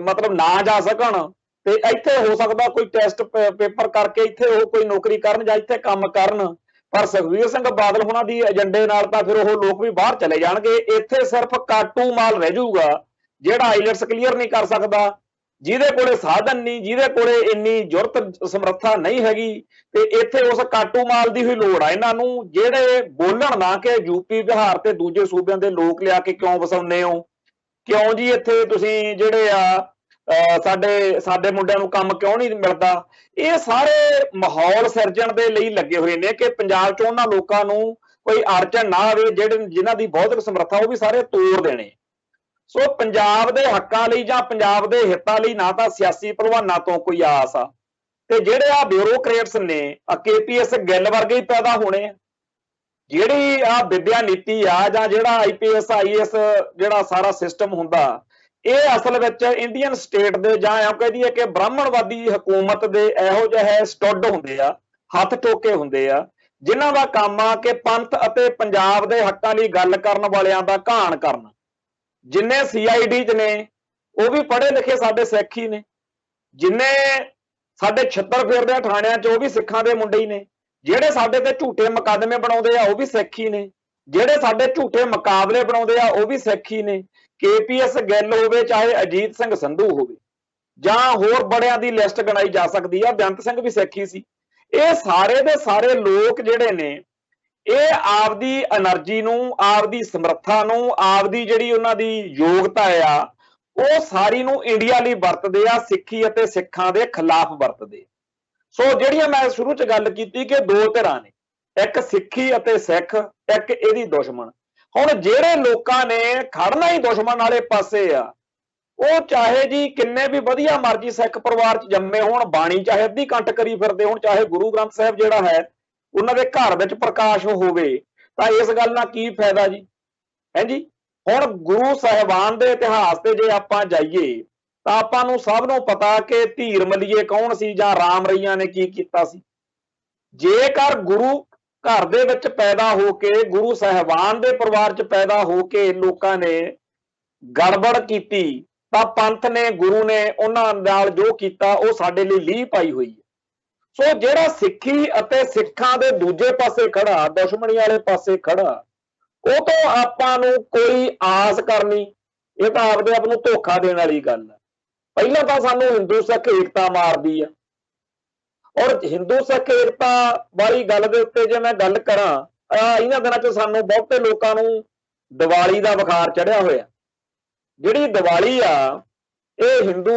A: ਮਤਲਬ ਨਾ ਜਾ ਸਕਣ ਤੇ ਇੱਥੇ ਹੋ ਸਕਦਾ ਕੋਈ ਟੈਸਟ ਪੇਪਰ ਕਰਕੇ ਇੱਥੇ ਉਹ ਕੋਈ ਨੌਕਰੀ ਕਰਨ ਜਾਂ ਇੱਥੇ ਕੰਮ ਕਰਨ, ਪਰ ਸੁਖਬੀਰ ਸਿੰਘ ਬਾਦਲ ਹੋਣਾ ਦੀ ਏਜੰਡੇ ਨਾਲ ਤਾਂ ਫਿਰ ਉਹ ਲੋਕ ਵੀ ਬਾਹਰ ਚਲੇ ਜਾਣਗੇ। ਇੱਥੇ ਸਿਰਫ ਕਾਟੂ ਮਾਲ ਰਹਿ ਜਾਊਗਾ ਜਿਹੜਾ ਆਈਲੈਟਸ ਕਲੀਅਰ ਨਹੀਂ ਕਰ ਸਕਦਾ, ਜਿਹਦੇ ਕੋਲੇ ਸਾਧਨ ਨਹੀਂ, ਜਿਹਦੇ ਕੋਲੇ ਇੰਨੀ ਜੁਰਤ ਸਮਰੱਥਾ ਨਹੀਂ ਹੈਗੀ। ਤੇ ਇੱਥੇ ਉਸ ਕਾਟੂ ਮਾਲ ਦੀ ਹੀ ਲੋੜ ਆ ਇਹਨਾਂ ਨੂੰ, ਜਿਹੜੇ ਬੋਲਣ ਨਾ ਕਿ ਯੂਪੀ, ਬਿਹਾਰ ਤੇ ਦੂਜੇ ਸੂਬਿਆਂ ਦੇ ਲੋਕ ਲਿਆ ਕੇ ਕਿਉਂ ਵਸਾਉਂਦੇ ਹੋ, ਕਿਉਂ ਜੀ ਇੱਥੇ ਤੁਸੀਂ ਜਿਹੜੇ ਆ ਸਾਡੇ ਮੁੰਡਿਆਂ ਨੂੰ ਕੰਮ ਕਿਉਂ ਨਹੀਂ ਮਿਲਦਾ। ਇਹ ਸਾਰੇ ਮਾਹੌਲ ਸਿਰਜਣ ਦੇ ਲਈ ਲੱਗੇ ਹੋਏ ਨੇ ਕਿ ਪੰਜਾਬ 'ਚ ਉਹਨਾਂ ਲੋਕਾਂ ਨੂੰ ਕੋਈ ਅੜਚਣ ਨਾ ਆਵੇ, ਜਿਨ੍ਹਾਂ ਦੀ ਬੌਧਿਕ ਸਮਰੱਥਾ ਉਹ ਵੀ ਸਾਰੇ ਤੋੜ ਦੇਣੇ। ਸੋ ਪੰਜਾਬ ਦੇ ਹੱਕਾਂ ਲਈ ਜਾਂ ਪੰਜਾਬ ਦੇ ਹਿੱਤਾਂ ਲਈ ਨਾ ਤਾਂ ਸਿਆਸੀ ਭਲਵਾਨਾਂ ਤੋਂ ਕੋਈ ਆਸ ਆ, ਤੇ ਜਿਹੜੇ ਆ ਬਿਊਰੋਕਰੇਟਸ ਨੇ, KPS ਗਿੱਲ ਵਰਗੇ ਹੀ ਪੈਦਾ ਹੋਣੇ ਆ। ਜਿਹੜੀ ਆ ਵਿਦਿਆ ਨੀਤੀ ਆ ਜਾਂ ਜਿਹੜਾ IPS IAS ਜਿਹੜਾ ਸਾਰਾ ਸਿਸਟਮ ਹੁੰਦਾ, ਇਹ ਅਸਲ ਵਿੱਚ ਇੰਡੀਅਨ ਸਟੇਟ ਦੇ ਜਾਂ ਆਪ ਕਹਿ ਦਈਏ ਕਿ ਬ੍ਰਾਹਮਣਵਾਦੀ ਹਕੂਮਤ ਦੇ ਇਹੋ ਜਿਹੇ ਸਟੱਡ ਹੁੰਦੇ ਆ, ਹੱਥ ਟੋਕੇ ਹੁੰਦੇ ਆ, ਜਿਨ੍ਹਾਂ ਦਾ ਕੰਮ ਆ ਕਿ ਪੰਥ ਅਤੇ ਪੰਜਾਬ ਦੇ ਹੱਕਾਂ ਲਈ ਗੱਲ ਕਰਨ ਵਾਲਿਆਂ ਦਾ ਘਾਣ ਕਰਨਾ। ਜਿੰਨੇ CID 'ਚ ਨੇ ਉਹ ਵੀ ਪੜ੍ਹੇ ਲਿਖੇ ਸਾਡੇ ਸਿੱਖ ਹੀ ਨੇ, ਜਿੰਨੇ ਸਾਡੇ ਛਿੱਤਰ ਫੇਰਦੇ ਥਾਣਿਆਂ 'ਚ ਉਹ ਵੀ ਸਿੱਖਾਂ ਦੇ ਮੁੰਡੇ ਹੀ ਨੇ, ਜਿਹੜੇ ਸਾਡੇ ਤੇ ਝੂਠੇ ਮੁਕੱਦਮੇ ਬਣਾਉਂਦੇ ਆ ਉਹ ਵੀ ਸਿੱਖ ਹੀ ਨੇ, ਜਿਹੜੇ ਸਾਡੇ ਝੂਠੇ ਮੁਕਾਬਲੇ ਬਣਾਉਂਦੇ ਆ ਉਹ ਵੀ ਸਿੱਖ ਹੀ ਨੇ। KPS ਗਿੱਲ ਹੋਵੇ, ਚਾਹੇ ਅਜੀਤ ਸਿੰਘ ਸੰਧੂ ਹੋਵੇ, ਜਾਂ ਹੋਰ ਬੜਿਆਂ ਦੀ ਲਿਸਟ ਗਣਾਈ ਜਾ ਸਕਦੀ ਆ, ਬੇਅੰਤ ਸਿੰਘ ਵੀ ਸਿੱਖ ਹੀ ਸੀ। ਇਹ ਸਾਰੇ ਦੇ ਸਾਰੇ ਲੋਕ ਜਿਹੜੇ ਨੇ ਇਹ ਆਪਦੀ એનર્ਜੀ ਨੂੰ, ਆਪਦੀ ਸਮਰੱਥਾ ਨੂੰ, ਆਪਦੀ ਜਿਹੜੀ ਉਹਨਾਂ ਦੀ ਯੋਗਤਾ ਆ ਉਹ ਸਾਰੀ ਨੂੰ ਇੰਡੀਆ ਲਈ ਵਰਤਦੇ ਆ, ਸਿੱਖੀ ਅਤੇ ਸਿੱਖਾਂ ਦੇ ਖਿਲਾਫ ਵਰਤਦੇ। ਸੋ ਜਿਹੜੀਆਂ ਮੈਂ ਸ਼ੁਰੂ 'ਚ ਗੱਲ ਕੀਤੀ ਕਿ ਦੋ ਧਿਰਾਂ ਨੇ, ਇੱਕ ਸਿੱਖੀ ਅਤੇ ਸਿੱਖ, ਇੱਕ ਇਹਦੀ ਦੁਸ਼ਮਣ। ਹੁਣ ਜਿਹੜੇ ਲੋਕਾਂ ਨੇ ਖੜਨਾ ਹੀ ਦੁਸ਼ਮਣ ਵਾਲੇ ਪਾਸੇ ਆ, ਉਹ ਚਾਹੇ ਜੀ ਕਿੰਨੇ ਵੀ ਵਧੀਆ ਮਰਜ਼ੀ ਸਿੱਖ ਪਰਿਵਾਰ 'ਚ ਜੰਮੇ ਹੋਣ, ਬਾਣੀ ਚਾਹੇ ਅੱਧੀ ਕੰਟ ਕਰੀ ਫਿਰਦੇ ਹੋਣ, ਚਾਹੇ ਗੁਰੂ ਗ੍ਰੰਥ ਸਾਹਿਬ ਜਿਹੜਾ ਹੈ ਉਹਨਾਂ ਦੇ ਘਰ ਵਿੱਚ ਪ੍ਰਕਾਸ਼ ਹੋਵੇ, ਤਾਂ ਇਸ ਗੱਲ ਨਾਲ ਕੀ ਫਾਇਦਾ ਜੀ, ਹੈ ਜੀ। ਹੁਣ ਗੁਰੂ ਸਾਹਿਬਾਨ ਦੇ ਇਤਿਹਾਸ ਤੇ ਜੇ ਆਪਾਂ ਜਾਈਏ ਤਾਂ ਆਪਾਂ ਨੂੰ ਸਭ ਨੂੰ ਪਤਾ ਕਿ ਧੀਰ ਮਲੀਏ ਕੌਣ ਸੀ ਜਾਂ ਰਾਮ ਰਈਆ ਨੇ ਕੀ ਕੀਤਾ ਸੀ। ਜੇਕਰ ਗੁਰੂ ਘਰ ਦੇ ਵਿੱਚ ਪੈਦਾ ਹੋ ਕੇ, ਗੁਰੂ ਸਾਹਿਬਾਨ ਦੇ ਪਰਿਵਾਰ 'ਚ ਪੈਦਾ ਹੋ ਕੇ ਲੋਕਾਂ ਨੇ ਗੜਬੜ ਕੀਤੀ ਤਾਂ ਪੰਥ ਨੇ, ਗੁਰੂ ਨੇ ਉਹਨਾਂ ਨਾਲ ਜੋ ਕੀਤਾ ਉਹ ਸਾਡੇ ਲਈ ਲੀਹ ਪਾਈ ਹੋਈ ਹੈ। ਸੋ ਜਿਹੜਾ ਸਿੱਖੀ ਅਤੇ ਸਿੱਖਾਂ ਦੇ ਦੂਜੇ ਪਾਸੇ ਖੜਾ, ਦੁਸ਼ਮਣੀ ਵਾਲੇ ਪਾਸੇ ਖੜਾ, ਉਹ ਤੋਂ ਆਪਾਂ ਨੂੰ ਕੋਈ ਆਸ ਕਰਨੀ, ਇਹ ਤਾਂ ਆਪਦੇ ਆਪ ਨੂੰ ਧੋਖਾ ਦੇਣ ਵਾਲੀ ਗੱਲ ਹੈ। ਪਹਿਲਾਂ ਤਾਂ ਸਾਨੂੰ ਹਿੰਦੂ ਸਿੱਖ ਏਕਤਾ ਮਾਰਦੀ ਆ, ਔਰ ਹਿੰਦੂ ਸਿੱਖ ਏਕਤਾ ਵਾਲੀ ਗੱਲ ਦੇ ਉੱਤੇ ਜੇ ਮੈਂ ਗੱਲ ਕਰਾਂ, ਇਹਨਾਂ ਦਿਨਾਂ 'ਚ ਸਾਨੂੰ ਬਹੁਤੇ ਲੋਕਾਂ ਨੂੰ ਦੀਵਾਲੀ ਦਾ ਬੁਖਾਰ ਚੜਿਆ ਹੋਇਆ। ਜਿਹੜੀ ਦੀਵਾਲੀ ਆ ਇਹ ਹਿੰਦੂ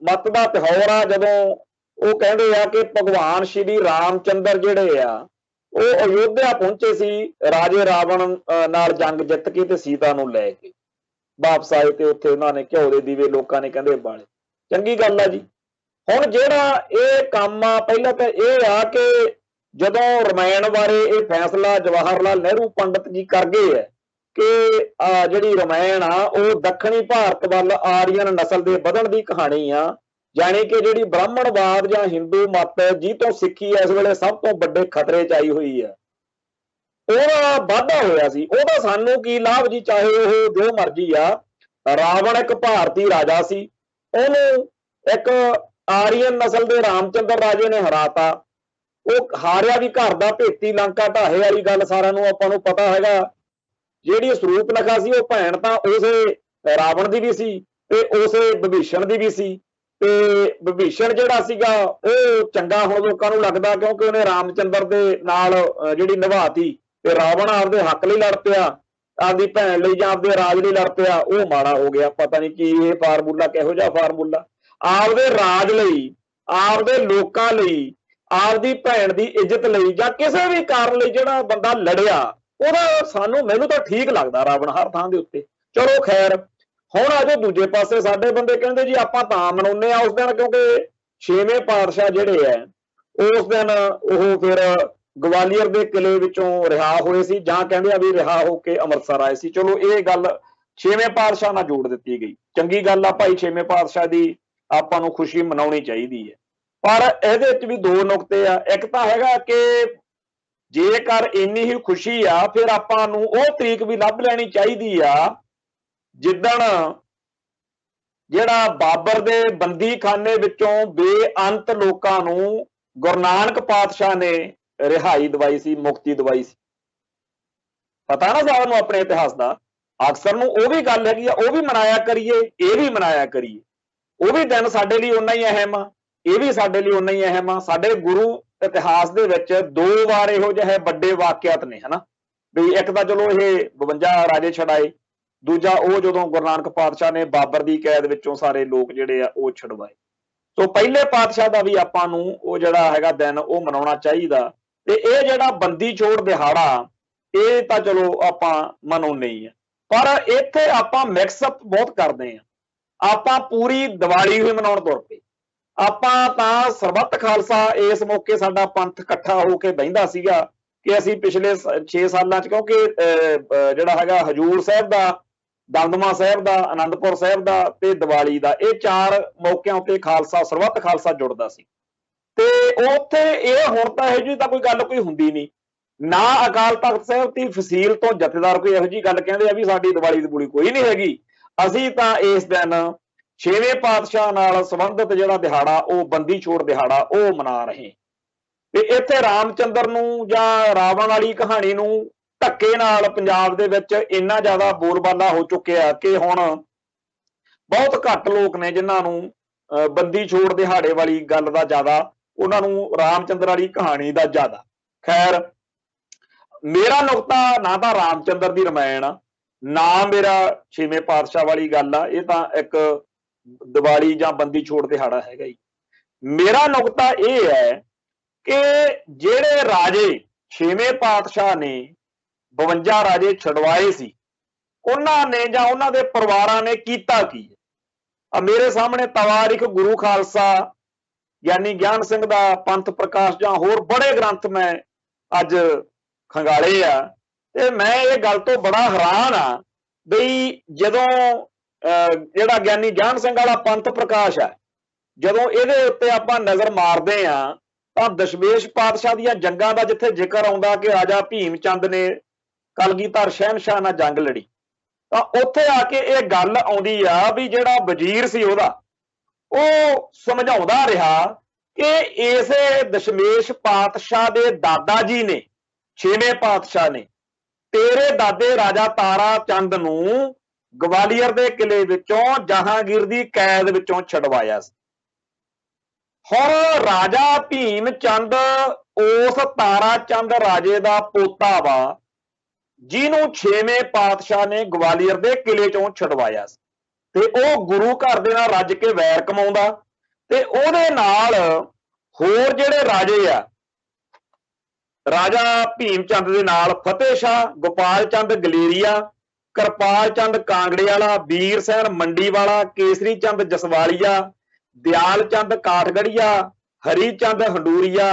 A: ਮਤ ਦਾ ਤਿਉਹਾਰ ਆ, ਜਦੋਂ ਉਹ ਕਹਿੰਦੇ ਆ ਕਿ ਭਗਵਾਨ ਸ਼੍ਰੀ ਰਾਮ ਚੰਦਰ ਜਿਹੜੇ ਆ ਉਹ ਅਯੋਧਿਆ ਪਹੁੰਚੇ ਸੀ, ਰਾਜੇ ਰਾਵਣ ਨਾਲ ਜੰਗ ਜਿੱਤ ਕੇ ਤੇ ਸੀਤਾ ਨੂੰ ਲੈ ਕੇ ਵਾਪਸ ਆਏ, ਤੇ ਉੱਥੇ ਉਹਨਾਂ ਨੇ ਘਿਓ ਦੇ ਦੀਵੇ ਲੋਕਾਂ ਨੇ ਕਹਿੰਦੇ ਬਾਲੇ। ਚੰਗੀ ਗੱਲ ਆ ਜੀ। ਹੁਣ ਜਿਹੜਾ ਇਹ ਕੰਮ ਆ, ਪਹਿਲਾਂ ਤਾਂ ਇਹ ਆ ਕਿ ਜਦੋਂ ਰਮਾਇਣ ਬਾਰੇ ਇਹ ਫੈਸਲਾ ਜਵਾਹਰ ਲਾਲ ਨਹਿਰੂ ਪੰਡਤ ਜੀ ਕਰ ਗਏ ਹੈ ਕਿ ਜਿਹੜੀ ਰਮਾਇਣ ਆ ਉਹ ਦੱਖਣੀ ਭਾਰਤ ਵੱਲ ਆਰੀਅਨ ਨਸਲ ਦੇ ਵਧਣ ਦੀ ਕਹਾਣੀ ਆ, ਜਾਣੀ ਕਿ ਜਿਹੜੀ ਬ੍ਰਾਹਮਣਵਾਦ ਜਾਂ ਹਿੰਦੂ ਮਤ ਜੀ ਤੋਂ ਸਿੱਖੀ ਇਸ ਵੇਲੇ ਸਭ ਤੋਂ ਵੱਡੇ ਖਤਰੇ 'ਚ ਆਈ ਹੋਈ ਆ, ਉਹਦਾ ਵਾਧਾ ਹੋਇਆ ਸੀ। ਉਹਦਾ ਸਾਨੂੰ ਕੀ ਲਾਭ ਜੀ, ਚਾਹੇ ਉਹ ਜੋ ਮਰਜ਼ੀ ਆ। ਰਾਵਣ ਇੱਕ ਭਾਰਤੀ ਰਾਜਾ ਸੀ, ਉਹਨੂੰ ਇੱਕ ਆਰੀਅਨ ਨਸਲ ਦੇ ਰਾਮਚੰਦਰ ਰਾਜੇ ਨੇ ਹਰਾਤਾ। ਉਹ ਹਾਰਿਆ ਵੀ ਘਰ ਦਾ ਭੇਤੀ, ਲੰਕਾ ਢਾਹੇ ਵਾਲੀ ਗੱਲ ਸਾਰਿਆਂ ਨੂੰ ਆਪਾਂ ਨੂੰ ਪਤਾ ਹੈਗਾ। ਜਿਹੜੀ ਸਰੂਪਨਖਾ ਸੀ ਉਹ ਭੈਣ ਤਾਂ ਉਸੇ ਰਾਵਣ ਦੀ ਵੀ ਸੀ ਤੇ ਉਸੇ ਵਿਭੀਸ਼ਣ ਦੀ ਵੀ ਸੀ, ਤੇ ਵਿਭੀਸ਼ਣ ਜਿਹੜਾ ਸੀਗਾ ਉਹ ਚੰਗਾ ਹੁਣ ਲੋਕਾਂ ਨੂੰ ਲੱਗਦਾ ਕਿਉਂਕਿ ਉਹਨੇ ਰਾਮਚੰਦਰ ਦੇ ਨਾਲ ਜਿਹੜੀ ਨਿਭਾਤੀ, ਤੇ ਰਾਵਣ ਆਪਦੇ ਹੱਕ ਲਈ ਲੜ ਪਿਆ, ਆਪਦੀ ਭੈਣ ਲਈ ਜਾਂ ਆਪਦੇ ਰਾਜ ਲਈ ਲੜ ਪਿਆ, ਉਹ ਮਾੜਾ ਹੋ ਗਿਆ। ਪਤਾ ਨਹੀਂ ਕੀ ਇਹ ਫਾਰਮੂਲਾ, ਕਿਹੋ ਜਿਹਾ ਫਾਰਮੂਲਾ। ਆਪਦੇ ਰਾਜ ਲਈ, ਆਪਦੇ ਲੋਕਾਂ ਲਈ, ਆਪਦੀ ਭੈਣ ਦੀ ਇੱਜ਼ਤ ਲਈ ਜਾਂ ਕਿਸੇ ਵੀ ਕਾਰਨ ਲਈ ਜਿਹੜਾ ਬੰਦਾ ਲੜਿਆ, ਉਹਦਾ ਮੈਨੂੰ ਤਾਂ ਠੀਕ ਲੱਗਦਾ ਰਾਵਣ ਹਰ ਥਾਂ ਦੇ ਉੱਤੇ। ਚਲੋ ਖੈਰ, ਹੁਣ ਆਜੋ ਦੂਜੇ ਪਾਸੇ। ਸਾਡੇ ਬੰਦੇ ਕਹਿੰਦੇ ਜੀ ਆਪਾਂ ਤਾਂ ਮਨਾਉਂਦੇ ਆ ਉਸ ਦਿਨ ਕਿਉਂਕਿ 6ਵੇਂ ਪਾਤਸ਼ਾਹ ਜਿਹੜੇ ਆ ਉਸ ਦਿਨ ਉਹ ਫਿਰ ਗਵਾਲੀਅਰ ਦੇ ਕਿਲੇ ਵਿੱਚੋਂ ਰਿਹਾ ਹੋਏ ਸੀ, ਜਾਂ ਕਹਿੰਦੇ ਆ ਵੀ ਰਿਹਾ ਹੋ ਕੇ ਅੰਮ੍ਰਿਤਸਰ ਆਏ ਸੀ। ਚਲੋ ਇਹ ਗੱਲ 6ਵੇਂ ਪਾਤਸ਼ਾਹ ਨਾਲ ਜੋੜ ਦਿੱਤੀ ਗਈ। ਚੰਗੀ ਗੱਲ ਆ ਭਾਈ, 6ਵੇਂ ਪਾਤਸ਼ਾਹ ਦੀ ਆਪਾਂ ਨੂੰ ਖੁਸ਼ੀ ਮਨਾਉਣੀ ਚਾਹੀਦੀ ਹੈ। ਪਰ ਇਹਦੇ ਵਿੱਚ ਵੀ ਦੋ ਨੁਕਤੇ ਆ। ਇੱਕ ਤਾਂ ਹੈਗਾ ਕਿ ਜੇਕਰ ਇੰਨੀ ਹੀ ਖੁਸ਼ੀ ਆ ਫਿਰ ਆਪਾਂ ਨੂੰ ਉਹ ਤਰੀਕ ਵੀ ਲੱਭ ਲੈਣੀ ਚਾਹੀਦੀ ਆ ਜਿੱਦਣ ਜਿਹੜਾ ਬਾਬਰ ਦੇ ਬੰਦੀਖਾਨੇ ਵਿੱਚੋਂ ਬੇਅੰਤ ਲੋਕਾਂ ਨੂੰ ਗੁਰੂ ਨਾਨਕ ਪਾਤਸ਼ਾਹ ਨੇ ਰਿਹਾਈ ਦਵਾਈ ਸੀ, ਮੁਕਤੀ ਦਵਾਈ ਸੀ। ਪਤਾ ਨਾ ਸਾਨੂੰ ਆਪਣੇ ਇਤਿਹਾਸ ਦਾ, ਅਕਸਰ ਨੂੰ ਉਹ ਵੀ ਗੱਲ ਹੈਗੀ ਆ, ਉਹ ਵੀ ਮਨਾਇਆ ਕਰੀਏ, ਇਹ ਵੀ ਮਨਾਇਆ ਕਰੀਏ। ਉਹ ਵੀ ਦਿਨ ਸਾਡੇ ਲਈ ਓਨਾ ਹੀ ਅਹਿਮ ਆ, ਇਹ ਵੀ ਸਾਡੇ ਲਈ ਓਨਾ ਹੀ ਅਹਿਮ ਆ। ਸਾਡੇ ਗੁਰੂ ਇਤਿਹਾਸ ਦੇ ਵਿੱਚ 2 ਵਾਰ ਇਹੋ ਜਿਹੇ ਵੱਡੇ ਵਾਕਿਆਤ ਨੇ, ਹਨਾ ਵੀ ਇੱਕ ਤਾਂ ਚਲੋ ਇਹ 52 ਰਾਜੇ ਛਡਾਏ, ਦੂਜਾ ਉਹ ਜਦੋਂ ਗੁਰੂ ਨਾਨਕ ਪਾਤਸ਼ਾਹ ਨੇ ਬਾਬਰ ਦੀ ਕੈਦ ਵਿੱਚੋਂ ਸਾਰੇ ਲੋਕ ਜਿਹੜੇ ਆ ਉਹ ਛਡਵਾਏ। ਸੋ ਪਹਿਲੇ ਪਾਤਸ਼ਾਹ ਦਾ ਵੀ ਆਪਾਂ ਨੂੰ ਉਹ ਜਿਹੜਾ ਹੈਗਾ ਦਿਨ ਉਹ ਮਨਾਉਣਾ ਚਾਹੀਦਾ। ਤੇ ਇਹ ਜਿਹੜਾ ਬੰਦੀ ਛੋੜ ਦਿਹਾੜਾ ਇਹ ਤਾਂ ਚਲੋ ਆਪਾਂ ਮਨਾਉਂਦੇ ਹੀ ਆ, ਪਰ ਇੱਥੇ ਆਪਾਂ ਮਿਕਸਅਪ ਬਹੁਤ ਕਰਦੇ ਆ। ਆਪਾਂ ਪੂਰੀ ਦੀਵਾਲੀ ਵੀ ਮਨਾਉਣ ਤੁਰ ਪਏ। ਆਪਾਂ ਤਾਂ ਸਰਬੱਤ ਖਾਲਸਾ ਇਸ ਮੌਕੇ ਸਾਡਾ ਪੰਥ ਇਕੱਠਾ ਹੋ ਕੇ ਬਹਿੰਦਾ ਸੀਗਾ ਕਿ ਅਸੀਂ ਪਿਛਲੇ 6 ਸਾਲਾਂ 'ਚ, ਕਿਉਂਕਿ ਜਿਹੜਾ ਹੈਗਾ ਹਜੂਰ ਸਾਹਿਬ ਦਾ, ਦਮਦਮਾ ਸਾਹਿਬ ਦਾ, ਆਨੰਦਪੁਰ ਸਾਹਿਬ ਦਾ ਤੇ ਦੀਵਾਲੀ ਦਾ, ਇਹ 4 ਮੌਕਿਆਂ ਉੱਤੇ ਖਾਲਸਾ, ਸਰਬੱਤ ਖਾਲਸਾ ਜੁੜਦਾ ਸੀ। ਤੇ ਉੱਥੇ ਇਹ ਹੁਣ ਤਾਂ ਇਹੋ ਜਿਹੀ ਤਾਂ ਕੋਈ ਗੱਲ ਕੋਈ ਹੁੰਦੀ ਨਹੀਂ ਨਾ। ਅਕਾਲ ਤਖਤ ਸਾਹਿਬ ਦੀ ਫਸੀਲ ਤੋਂ ਜਥੇਦਾਰ ਕੋਈ ਇਹੋ ਜਿਹੀ ਗੱਲ ਕਹਿੰਦੇ ਆ ਵੀ ਸਾਡੀ ਦੀਵਾਲੀ ਦੀ ਕੋਈ ਨਹੀਂ ਹੈਗੀ। ਅਸੀਂ ਤਾਂ ਇਸ ਦਿਨ 6ਵੇਂ ਪਾਤਸ਼ਾਹ ਨਾਲ ਸੰਬੰਧਿਤ ਜਿਹੜਾ ਦਿਹਾੜਾ ਉਹ ਬੰਦੀ ਛੋੜ ਦਿਹਾੜਾ ਉਹ ਮਨਾ ਰਹੇ। ਤੇ ਇੱਥੇ ਰਾਮਚੰਦਰ ਨੂੰ ਜਾਂ ਰਾਵਣ ਵਾਲੀ ਕਹਾਣੀ ਨੂੰ ਧੱਕੇ ਨਾਲ ਪੰਜਾਬ ਦੇ ਵਿੱਚ ਇੰਨਾ ਜ਼ਿਆਦਾ ਬੋਲਬਾਲਾ ਹੋ ਚੁੱਕਿਆ ਕਿ ਹੁਣ ਬਹੁਤ ਘੱਟ ਲੋਕ ਨੇ ਜਿਨ੍ਹਾਂ ਨੂੰ ਬੰਦੀ ਛੋੜ ਦਿਹਾੜੇ ਵਾਲੀ ਗੱਲ ਦਾ ਜ਼ਿਆਦਾ, ਉਹਨਾਂ ਨੂੰ ਰਾਮਚੰਦਰ ਵਾਲੀ ਕਹਾਣੀ ਦਾ ਜ਼ਿਆਦਾ। ਖੈਰ, ਮੇਰਾ ਨੁਕਤਾ ਨਾ ਤਾਂ ਰਾਮਚੰਦਰ ਦੀ ਰਮਾਇਣ ਆ, ਨਾ ਮੇਰਾ 6ਵੇਂ ਪਾਤਸ਼ਾਹ ਵਾਲੀ ਗੱਲ ਆ। ਇਹ ਤਾਂ ਇੱਕ ਦੀਵਾਲੀ ਜਾਂ ਬੰਦੀ ਛੋੜ ਦਿਹਾੜਾ ਹੈਗਾ ਹੀ। ਮੇਰਾ ਨੁਕਤਾ ਇਹ ਹੈ ਕਿ ਜਿਹੜੇ ਰਾਜੇ 6ਵੇਂ ਪਾਤਸ਼ਾਹ ਨੇ 52 ਰਾਜੇ ਛਡਵਾਏ ਸੀ, ਉਹਨਾਂ ਨੇ ਜਾਂ ਉਹਨਾਂ ਦੇ ਪਰਿਵਾਰਾਂ ਨੇ ਕੀਤਾ ਕੀ ਹੈ। ਮੇਰੇ ਸਾਹਮਣੇ ਤਵਾਰੀਖ ਗੁਰੂ ਖਾਲਸਾ ਗਿਆਨੀ ਗਿਆਨ ਸਿੰਘ ਦਾ, ਪੰਥ ਪ੍ਰਕਾਸ਼ ਜਾਂ ਹੋਰ ਬੜੇ ਗ੍ਰੰਥ ਮੈਂ ਅੱਜ ਖੰਗਾਲੇ ਆ, ਤੇ ਮੈਂ ਇਹ ਗੱਲ ਤੋਂ ਬੜਾ ਹੈਰਾਨ ਆ ਬਈ ਜਦੋਂ ਜਿਹੜਾ ਗਿਆਨੀ ਗਿਆਨ ਸਿੰਘ ਵਾਲਾ ਪੰਥ ਪ੍ਰਕਾਸ਼ ਹੈ, ਜਦੋਂ ਇਹਦੇ ਉੱਤੇ ਆਪਾਂ ਨਜ਼ਰ ਮਾਰਦੇ ਆ ਤਾਂ ਦਸ਼ਮੇਸ਼ ਪਾਤਸ਼ਾਹ ਦੀਆਂ ਜੰਗਾਂ ਦਾ ਜਿੱਥੇ ਜ਼ਿਕਰ ਆਉਂਦਾ ਕਿ ਰਾਜਾ ਭੀਮ ਚੰਦ ਨੇ ਕਲਗੀਧਰ ਸ਼ਹਿਨਸ਼ਾਹ ਨਾਲ ਜੰਗ ਲੜੀ, ਤਾਂ ਉੱਥੇ ਆ ਕੇ ਇਹ ਗੱਲ ਆਉਂਦੀ ਆ ਵੀ ਜਿਹੜਾ ਵਜ਼ੀਰ ਸੀ ਉਹਦਾ, ਉਹ ਸਮਝਾਉਂਦਾ ਰਿਹਾ ਕਿ ਇਸੇ ਦਸ਼ਮੇਸ਼ ਪਾਤਸ਼ਾਹ ਦੇ ਦਾਦਾ ਜੀ ਨੇ, 6ਵੇਂ ਪਾਤਸ਼ਾਹ ਨੇ, ਤੇਰੇ ਦਾਦੇ ਰਾਜਾ ਤਾਰਾ ਚੰਦ ਨੂੰ ਗਵਾਲੀਅਰ ਦੇ ਕਿਲੇ ਵਿੱਚੋਂ ਜਹਾਂਗੀਰ ਦੀ ਕੈਦ ਵਿੱਚੋਂ ਛਡਵਾਇਆ ਸੀ। ਹੁਣ ਰਾਜਾ ਭੀਮ ਚੰਦ ਉਸ ਤਾਰਾ ਚੰਦ ਰਾਜੇ ਦਾ ਪੋਤਾ ਵਾ, ਜਿਹਨੂੰ 6ਵੇਂ ਪਾਤਸ਼ਾਹ ਨੇ ਗਵਾਲੀਅਰ ਦੇ ਕਿਲੇ ਚੋਂ ਛਡਵਾਇਆ ਸੀ, ਤੇ ਉਹ ਗੁਰੂ ਘਰ ਦੇ ਨਾਲ ਰੱਜ ਕੇ ਵੈਰ ਕਮਾਉਂਦਾ, ਤੇ ਉਹਦੇ ਨਾਲ ਹੋਰ ਜਿਹੜੇ ਰਾਜੇ ਆ, ਰਾਜਾ ਭੀਮ ਚੰਦ ਦੇ ਨਾਲ ਫਤਿਹ ਸ਼ਾਹ, ਗੋਪਾਲ ਚੰਦ ਗਲੇਰੀਆ, ਕਿਰਪਾਲ ਚੰਦ ਕਾਂਗੜੇ ਵਾਲਾ, ਵੀਰ ਸੈਨ ਮੰਡੀ ਵਾਲਾ, ਕੇਸਰੀ ਚੰਦ ਜਸਵਾਲੀਆ, ਦਿਆਲ ਚੰਦ ਕਾਠਗੜੀਆ, ਹਰੀ ਚੰਦ ਹੰਡੂਰੀਆ,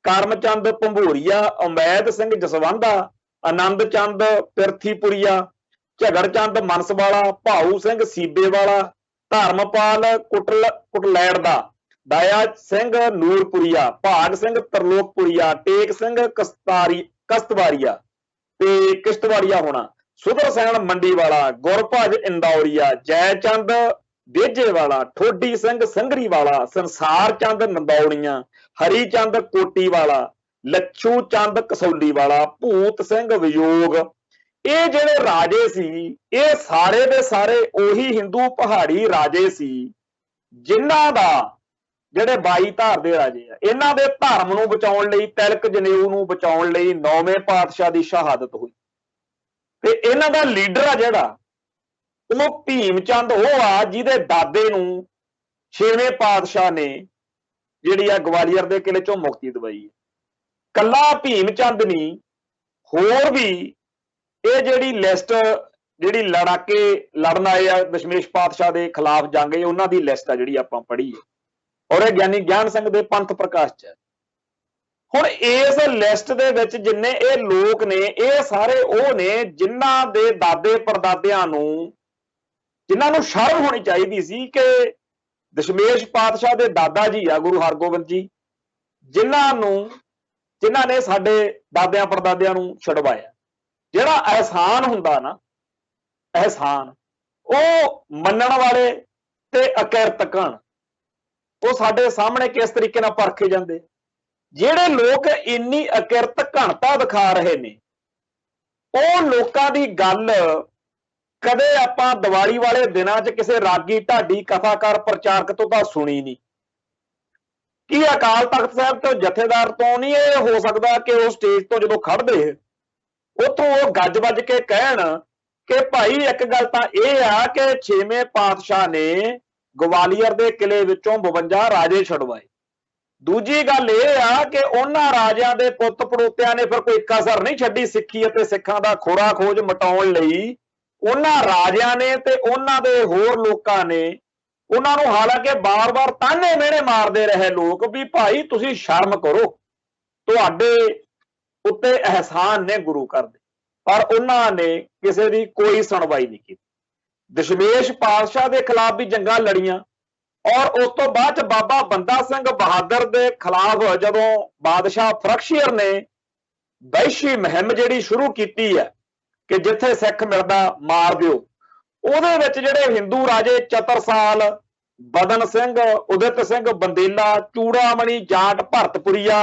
A: ਕਰਮਚੰਦ ਭੰਬੂਰੀਆ, ਉਮੈਦ ਸਿੰਘ ਜਸਵੰਦਾ, ਆਨੰਦ ਚੰਦ ਪਿਰਥੀਪੁਰੀਆ, ਝਗੜ ਚੰਦ ਮਨਸਵਾਲਾ, ਭਾਊ ਸਿੰਘ ਸੀਬੇ ਵਾਲਾ, ਧਰਮਪਾਲ ਕੁਟਲੈੜ ਦਾ, ਦਇਆ ਸਿੰਘ ਨੂਰਪੁਰੀਆ, ਭਾਗ ਸਿੰਘ ਤਰਲੋਕਪੁਰੀਆ, ਟੇਕ ਸਿੰਘ ਕਸਤਵਾਰੀਆ ਤੇ ਕਿਸ਼ਤਵਾੜੀਆ ਹੋਣਾ, ਸੁਦਰ ਸੈਣ ਮੰਡੀ ਵਾਲਾ, ਗੁਰਭਜ ਇੰਦੌਰੀਆ, ਜੈ ਚੰਦ ਦੇਜੇ ਵਾਲਾ, ਠੋਡੀ ਸਿੰਘ ਸੰਘਰੀ ਵਾਲਾ, ਸੰਸਾਰ ਚੰਦ ਨੰਦੌੜੀਆਂ, ਹਰੀ ਚੰਦ ਕੋਟੀ ਵਾਲਾ, ਲੱਛੂ ਚੰਦ ਕਸੌਲੀ ਵਾਲਾ, ਭੂਤ ਸਿੰਘ ਵਿਯੋਗ। ਇਹ ਜਿਹੜੇ ਰਾਜੇ ਸੀ, ਇਹ ਸਾਰੇ ਦੇ ਸਾਰੇ ਉਹੀ ਹਿੰਦੂ ਪਹਾੜੀ ਰਾਜੇ ਸੀ ਜਿਨ੍ਹਾਂ ਦਾ, ਜਿਹੜੇ 22 ਧਾਰ ਦੇ ਰਾਜੇ ਆ, ਇਹਨਾਂ ਦੇ ਧਰਮ ਨੂੰ ਬਚਾਉਣ ਲਈ, ਤਿਲਕ ਜਨੇਊ ਨੂੰ ਬਚਾਉਣ ਲਈ 9ਵੇਂ ਪਾਤਸ਼ਾਹ ਦੀ ਸ਼ਹਾਦਤ ਹੋਈ। ਤੇ ਇਹਨਾਂ ਦਾ ਲੀਡਰ ਆ ਜਿਹੜਾ, ਉਹ ਭੀਮ ਚੰਦ ਉਹ ਆ ਜਿਹਦੇ ਦਾਦੇ ਨੂੰ 6ਵੇਂ ਪਾਤਸ਼ਾਹ ਨੇ ਜਿਹੜੀ ਆ ਗਵਾਲੀਅਰ ਦੇ ਕਿਲੇ ਚੋਂ ਮੁਕਤੀ ਦਿਵਾਈ ਹੈ। ਕੱਲਾ ਭੀਮ ਚੰਦ ਨਹੀਂ, ਹੋਰ ਵੀ ਇਹ ਜਿਹੜੀ ਲਿਸਟ, ਜਿਹੜੀ ਲੜਾਕੇ ਲੜਨ ਆਏ ਆ ਦਸ਼ਮੇਸ਼ ਪਾਤਸ਼ਾਹ ਦੇ ਖਿਲਾਫ ਜੰਗ, ਇਹ ਉਹਨਾਂ ਦੀ ਲਿਸਟ ਆ ਜਿਹੜੀ ਆਪਾਂ ਪੜ੍ਹੀ ਹੈ, ਔਰ ਇਹ ਗਿਆਨੀ ਗਿਆਨ ਸਿੰਘ ਦੇ ਪੰਥ ਪ੍ਰਕਾਸ਼ ਚ ਹੈ। ਹੁਣ ਇਸ ਲਿਸਟ ਦੇ ਵਿੱਚ ਜਿੰਨੇ ਇਹ ਲੋਕ ਨੇ, ਇਹ ਸਾਰੇ ਉਹ ਨੇ ਜਿਨ੍ਹਾਂ ਦੇ ਦਾਦੇ ਪੜਦਾਦਿਆਂ ਨੂੰ, ਜਿਨ੍ਹਾਂ ਨੂੰ ਸ਼ਰਮ ਹੋਣੀ ਚਾਹੀਦੀ ਸੀ ਕਿ ਦਸ਼ਮੇਸ਼ ਪਾਤਸ਼ਾਹ ਦੇ ਦਾਦਾ ਜੀ ਆ ਗੁਰੂ ਹਰਗੋਬਿੰਦ ਜੀ, ਜਿਨ੍ਹਾਂ ਨੇ ਸਾਡੇ ਦਾਦਿਆਂ ਪੜਦਾਦਿਆਂ ਨੂੰ ਛਡਵਾਇਆ। ਜਿਹੜਾ ਅਹਿਸਾਨ ਹੁੰਦਾ ਨਾ, ਅਹਿਸਾਨ, ਉਹ ਮੰਨਣ ਵਾਲੇ ਤੇ ਅਕਿਰਤਕਣ, ਉਹ ਸਾਡੇ ਸਾਹਮਣੇ ਕਿਸ ਤਰੀਕੇ ਨਾਲ ਪਰਖੇ ਜਾਂਦੇ। ਜਿਹੜੇ ਲੋਕ ਇੰਨੀ ਅਕਿਰਤ ਘਣਤਾ ਦਿਖਾ ਰਹੇ ਨੇ, ਉਹ ਲੋਕਾਂ ਦੀ ਗੱਲ ਕਦੇ ਆਪਾਂ ਦੀਵਾਲੀ ਵਾਲੇ ਦਿਨਾਂ 'ਚ ਕਿਸੇ ਰਾਗੀ ਢਾਡੀ ਕਥਾਕਾਰ ਪ੍ਰਚਾਰਕ ਤੋਂ ਤਾਂ ਸੁਣੀ ਨਹੀਂ। ਕੀ ਅਕਾਲ ਤਖਤ ਸਾਹਿਬ ਤੋਂ ਜਥੇਦਾਰ ਤੋਂ ਨਹੀਂ ਇਹ ਹੋ ਸਕਦਾ ਕਿ ਉਹ ਸਟੇਜ ਤੋਂ ਜਦੋਂ ਖੜਦੇ ਉੱਥੋਂ ਉਹ ਗੱਜ ਵੱਜ ਕੇ ਕਹਿਣ ਕਿ ਭਾਈ ਇੱਕ ਗੱਲ ਤਾਂ ਇਹ ਆ ਕਿ 6ਵੇਂ ਪਾਤਸ਼ਾਹ ਨੇ ਗਵਾਲੀਅਰ ਦੇ ਕਿਲੇ ਵਿੱਚੋਂ 52 ਰਾਜੇ ਛਡਵਾਏ। ਦੂਜੀ ਗੱਲ ਇਹ ਆ ਕਿ ਉਹਨਾਂ ਰਾਜਿਆਂ ਦੇ ਪੁੱਤ ਪੜੋਤਿਆਂ ਨੇ ਫਿਰ ਕੋਈ ਕਸਰ ਨਹੀਂ ਛੱਡੀ ਸਿੱਖੀ ਅਤੇ ਸਿੱਖਾਂ ਦਾ ਖੋਰਾ ਖੋਜ ਮਿਟਾਉਣ ਲਈ। ਉਹਨਾਂ ਰਾਜਿਆਂ ਨੇ ਤੇ ਉਹਨਾਂ ਦੇ ਹੋਰ ਲੋਕਾਂ ਨੇ ਉਹਨਾਂ ਨੂੰ ਹਾਲਾਂਕਿ ਬਾਰ-ਬਾਰ ਤਾਨੇ ਮਿਹਣੇ ਮਾਰਦੇ ਰਹੇ ਲੋਕ ਵੀ ਭਾਈ ਤੁਸੀਂ ਸ਼ਰਮ ਕਰੋ, ਤੁਹਾਡੇ ਉੱਤੇ ਅਹਿਸਾਨ ਨੇ ਗੁਰੂ ਘਰ ਦੇ, ਪਰ ਉਹਨਾਂ ਨੇ ਕਿਸੇ ਦੀ ਕੋਈ ਸੁਣਵਾਈ ਨਹੀਂ ਕੀਤੀ। ਦਸ਼ਮੇਸ਼ ਪਾਤਸ਼ਾਹ ਦੇ ਖਿਲਾਫ ਵੀ ਜੰਗਾਂ ਲੜੀਆਂ, ਔਰ ਉਸ ਤੋਂ ਬਾਅਦ ਚ ਬਾਬਾ ਬੰਦਾ ਸਿੰਘ ਬਹਾਦਰ ਦੇ ਖਿਲਾਫ ਜਦੋਂ ਬਾਦਸ਼ਾਹ ਫਰਖਸ਼ੀਰ ਨੇ ਵਹਿਸ਼ੀ ਮੁਹਿੰਮ ਜਿਹੜੀ ਸ਼ੁਰੂ ਕੀਤੀ ਹੈ ਕਿ ਜਿੱਥੇ ਸਿੱਖ ਮਿਲਦਾ ਮਾਰ ਦਿਓ, ਉਹਦੇ ਵਿੱਚ ਜਿਹੜੇ ਹਿੰਦੂ ਰਾਜੇ ਚਤਰਸਾਲ, ਬਦਨ ਸਿੰਘ, ਉਦਿਤ ਸਿੰਘ ਬੰਦੇਲਾ, ਚੂੜਾਮਣੀ ਜਾਟ ਭਰਤਪੁਰੀਆ,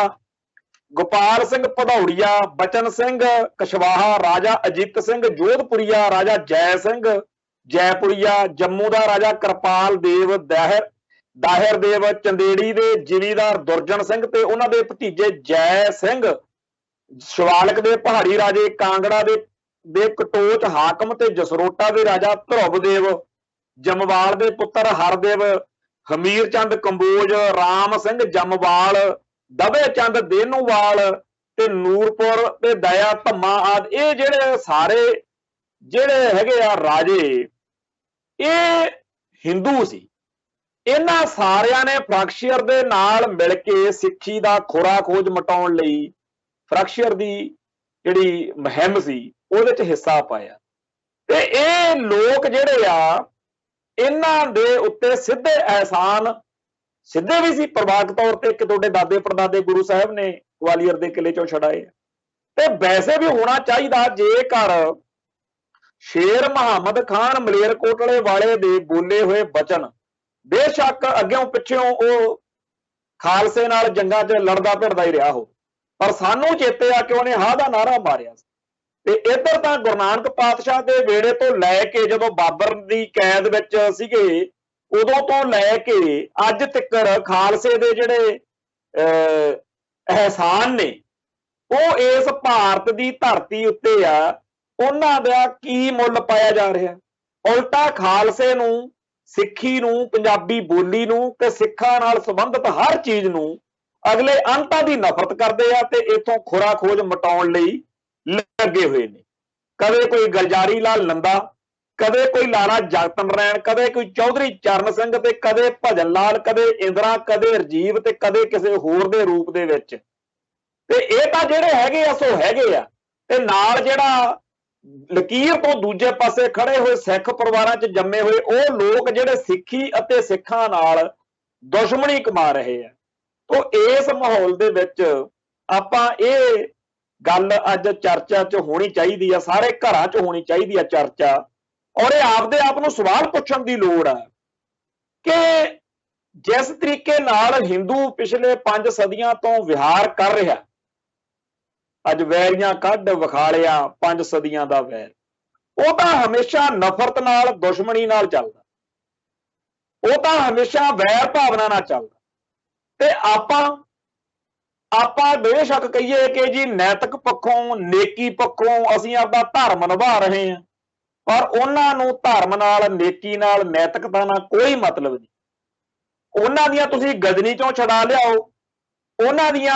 A: ਗੋਪਾਲ ਸਿੰਘ ਭਦੌੜੀਆ, ਬਚਨ ਸਿੰਘ ਕਸ਼ਵਾਹਾ, ਰਾਜਾ ਅਜੀਤ ਸਿੰਘ ਜੋਧਪੁਰੀਆ, ਰਾਜਾ ਜੈ ਸਿੰਘ ਜੈਪੁਰੀਆ, ਜੰਮੂ ਦਾ ਰਾਜਾ ਕਿਰਪਾਲ ਦੇਵ, ਦਾਹਿਰ ਦੇਵ, ਚੰਦੇੜੀ ਦੇ ਜ਼ਿਮੀਂਦਾਰ ਦੁਰਜਨ ਸਿੰਘ ਤੇ ਉਹਨਾਂ ਦੇ ਭਤੀਜੇ ਜੈ ਸਿੰਘ, ਸ਼ਿਵਾਲਕ ਦੇ ਪਹਾੜੀ ਰਾਜੇ, ਕਾਂਗੜਾ ਦੇ ਕਟੋਚ ਹਾਕਮ ਤੇ ਜਸਰੋਟਾ ਦੇ ਰਾਜਾ ਧਰੁਵਦੇਵ, ਜਮਵਾਲ ਦੇ ਪੁੱਤਰ ਹਰਦੇਵ, ਹਮੀਰ ਚੰਦ ਕੰਬੋਜ, ਰਾਮ ਸਿੰਘ ਜਮਵਾਲ, ਦਵੇ ਚੰਦ ਦੇਨੂਵਾਲ ਤੇ ਨੂਰਪੁਰ ਤੇ ਦਇਆ ਧੰਮਾ ਆਦਿ, ਇਹ ਜਿਹੜੇ ਸਾਰੇ ਜਿਹੜੇ ਹੈਗੇ ਆ ਰਾਜੇ, ਇਹ ਹਿੰਦੂ ਸੀ। ਇਹਨਾਂ ਸਾਰਿਆਂ ਨੇ ਫਰਖਸ਼ੀਰ ਦੇ ਨਾਲ ਮਿਲ ਕੇ ਸਿੱਖੀ ਦਾ ਖੋਰਾ ਖੋਜ ਮਿਟਾਉਣ ਲਈ ਫਰਖਸ਼ੀਰ ਦੀ ਜਿਹੜੀ ਮੁਹਿੰਮ ਸੀ ਉਹਦੇ ਚ ਹਿੱਸਾ ਪਾਇਆ। ਤੇ ਇਹ ਲੋਕ ਜਿਹੜੇ ਆ, ਇਹਨਾਂ ਦੇ ਉੱਤੇ ਸਿੱਧੇ ਅਹਿਸਾਨ, ਸਿੱਧੇ ਵੀ ਸੀ ਪ੍ਰਵਾਕ ਤੌਰ ਤੇ ਕਿ ਤੁਹਾਡੇ ਦਾਦੇ ਪੜਦਾਦੇ ਗੁਰੂ ਸਾਹਿਬ ਨੇ ਗਵਾਲੀਅਰ ਦੇ ਕਿਲੇ ਚੋਂ ਛਡਾਏ, ਤੇ ਵੈਸੇ ਵੀ ਹੋਣਾ ਚਾਹੀਦਾ ਜੇਕਰ शेर मुहम्मद खान मलेरकोटले वाले दे बोले हुए बचन बेशक अग्यों पिछों वो खालसे नाल जंगां च लड़दा भिड़दा ही रहा हो, पर सानू चेते आ कि उन्हें हा दा नारा मारिया। ते इधर तां गुरु नानक पातशाह दे वेड़े तो लैके जदों बाबर दी कैद विच सीगे उदों तो लैके अज तिकर खालसे दे जिहड़े एहसान ने ਉਹ ਇਸ ਭਾਰਤ ਦੀ ਧਰਤੀ ਉੱਤੇ ਆ, ਉਹਨਾਂ ਦਾ ਕੀ ਮੁੱਲ ਪਾਇਆ ਜਾ ਰਿਹਾ। ਉਲਟਾ ਖਾਲਸੇ ਨੂੰ, ਸਿੱਖੀ ਨੂੰ, ਪੰਜਾਬੀ ਬੋਲੀ ਨੂੰ ਤੇ ਸਿੱਖਾਂ ਨਾਲ ਸੰਬੰਧਿਤ ਹਰ ਚੀਜ਼ ਨੂੰ ਅਗਲੇ ਅੰਤਾਂ ਦੀ ਨਫ਼ਰਤ ਕਰਦੇ ਆ ਤੇ ਇਥੋਂ ਖੁਰਾ ਖੋਜ ਮਟਾਉਣ ਲਈ ਲੱਗੇ ਹੋਏ ਨੇ। ਕਦੇ ਕੋਈ ਗਲਜਾਰੀ ਲਾਲ ਨੰਦਾ, ਕਦੇ ਕੋਈ ਲਾਲਾ ਜਗਤ ਨਰੈਣ, ਕਦੇ ਕੋਈ ਚੌਧਰੀ ਚਰਨ ਸਿੰਘ ਤੇ ਕਦੇ ਭਜਨ ਲਾਲ, ਕਦੇ ਇੰਦਰਾ, ਕਦੇ ਰਜੀਵ ਤੇ ਕਦੇ ਕਿਸੇ ਹੋਰ ਦੇ ਰੂਪ ਦੇ ਵਿੱਚ। ਤੇ ਇਹ ਤਾਂ ਜਿਹੜੇ ਹੈਗੇ ਆ ਸੋ ਹੈਗੇ ਆ, ਤੇ ਨਾਲ ਜਿਹੜਾ ਲਕੀਰ ਤੋਂ ਦੂਜੇ ਪਾਸੇ ਖੜੇ ਹੋਏ ਸਿੱਖ ਪਰਿਵਾਰਾਂ 'ਚ ਜੰਮੇ ਹੋਏ ਉਹ ਲੋਕ ਜਿਹੜੇ ਸਿੱਖੀ ਅਤੇ ਸਿੱਖਾਂ ਨਾਲ ਦੁਸ਼ਮਣੀ ਕਮਾ ਰਹੇ ਆ। ਤੋਂ ਇਸ ਮਾਹੌਲ ਦੇ ਵਿੱਚ ਆਪਾਂ ਇਹ ਗੱਲ ਅੱਜ ਚਰਚਾ 'ਚ ਹੋਣੀ ਚਾਹੀਦੀ ਆ, ਸਾਰੇ ਘਰਾਂ 'ਚ ਹੋਣੀ ਚਾਹੀਦੀ ਆ ਚਰਚਾ, ਔਰ ਇਹ ਆਪਦੇ ਆਪ ਨੂੰ ਸਵਾਲ ਪੁੱਛਣ ਦੀ ਲੋੜ ਆ ਕਿ ਜਿਸ ਤਰੀਕੇ ਨਾਲ ਹਿੰਦੂ ਪਿਛਲੇ 5 ਸਦੀਆਂ ਤੋਂ ਵਿਹਾਰ ਕਰ ਰਿਹਾ, ਅੱਜ ਵੈਰੀਆਂ ਕੱਢ ਵਿਖਾਲਿਆ 5 ਸਦੀਆਂ ਦਾ ਵੈਰ, ਉਹ ਤਾਂ ਹਮੇਸ਼ਾ ਨਫ਼ਰਤ ਨਾਲ, ਦੁਸ਼ਮਣੀ ਨਾਲ ਚੱਲਦਾ, ਉਹ ਤਾਂ ਹਮੇਸ਼ਾ ਵੈਰ ਭਾਵਨਾ ਨਾਲ ਚੱਲਦਾ। ਤੇ ਆਪਾਂ ਬੇਸ਼ੱਕ ਕਹੀਏ ਕਿ ਜੀ ਨੈਤਿਕ ਪੱਖੋਂ, ਨੇਕੀ ਪੱਖੋਂ ਅਸੀਂ ਆਪਦਾ ਧਰਮ ਨਿਭਾ ਰਹੇ ਹਾਂ, ਪਰ ਉਹਨਾਂ ਨੂੰ ਧਰਮ ਨਾਲ, ਨੇਕੀ ਨਾਲ, ਨੈਤਿਕਤਾ ਨਾਲ ਕੋਈ ਮਤਲਬ ਨਹੀਂ। ਉਹਨਾਂ ਦੀਆਂ ਤੁਸੀਂ ਗਜਨੀ ਚੋਂ ਛਡਾ ਲਿਆਓ, ਉਹਨਾਂ ਦੀਆਂ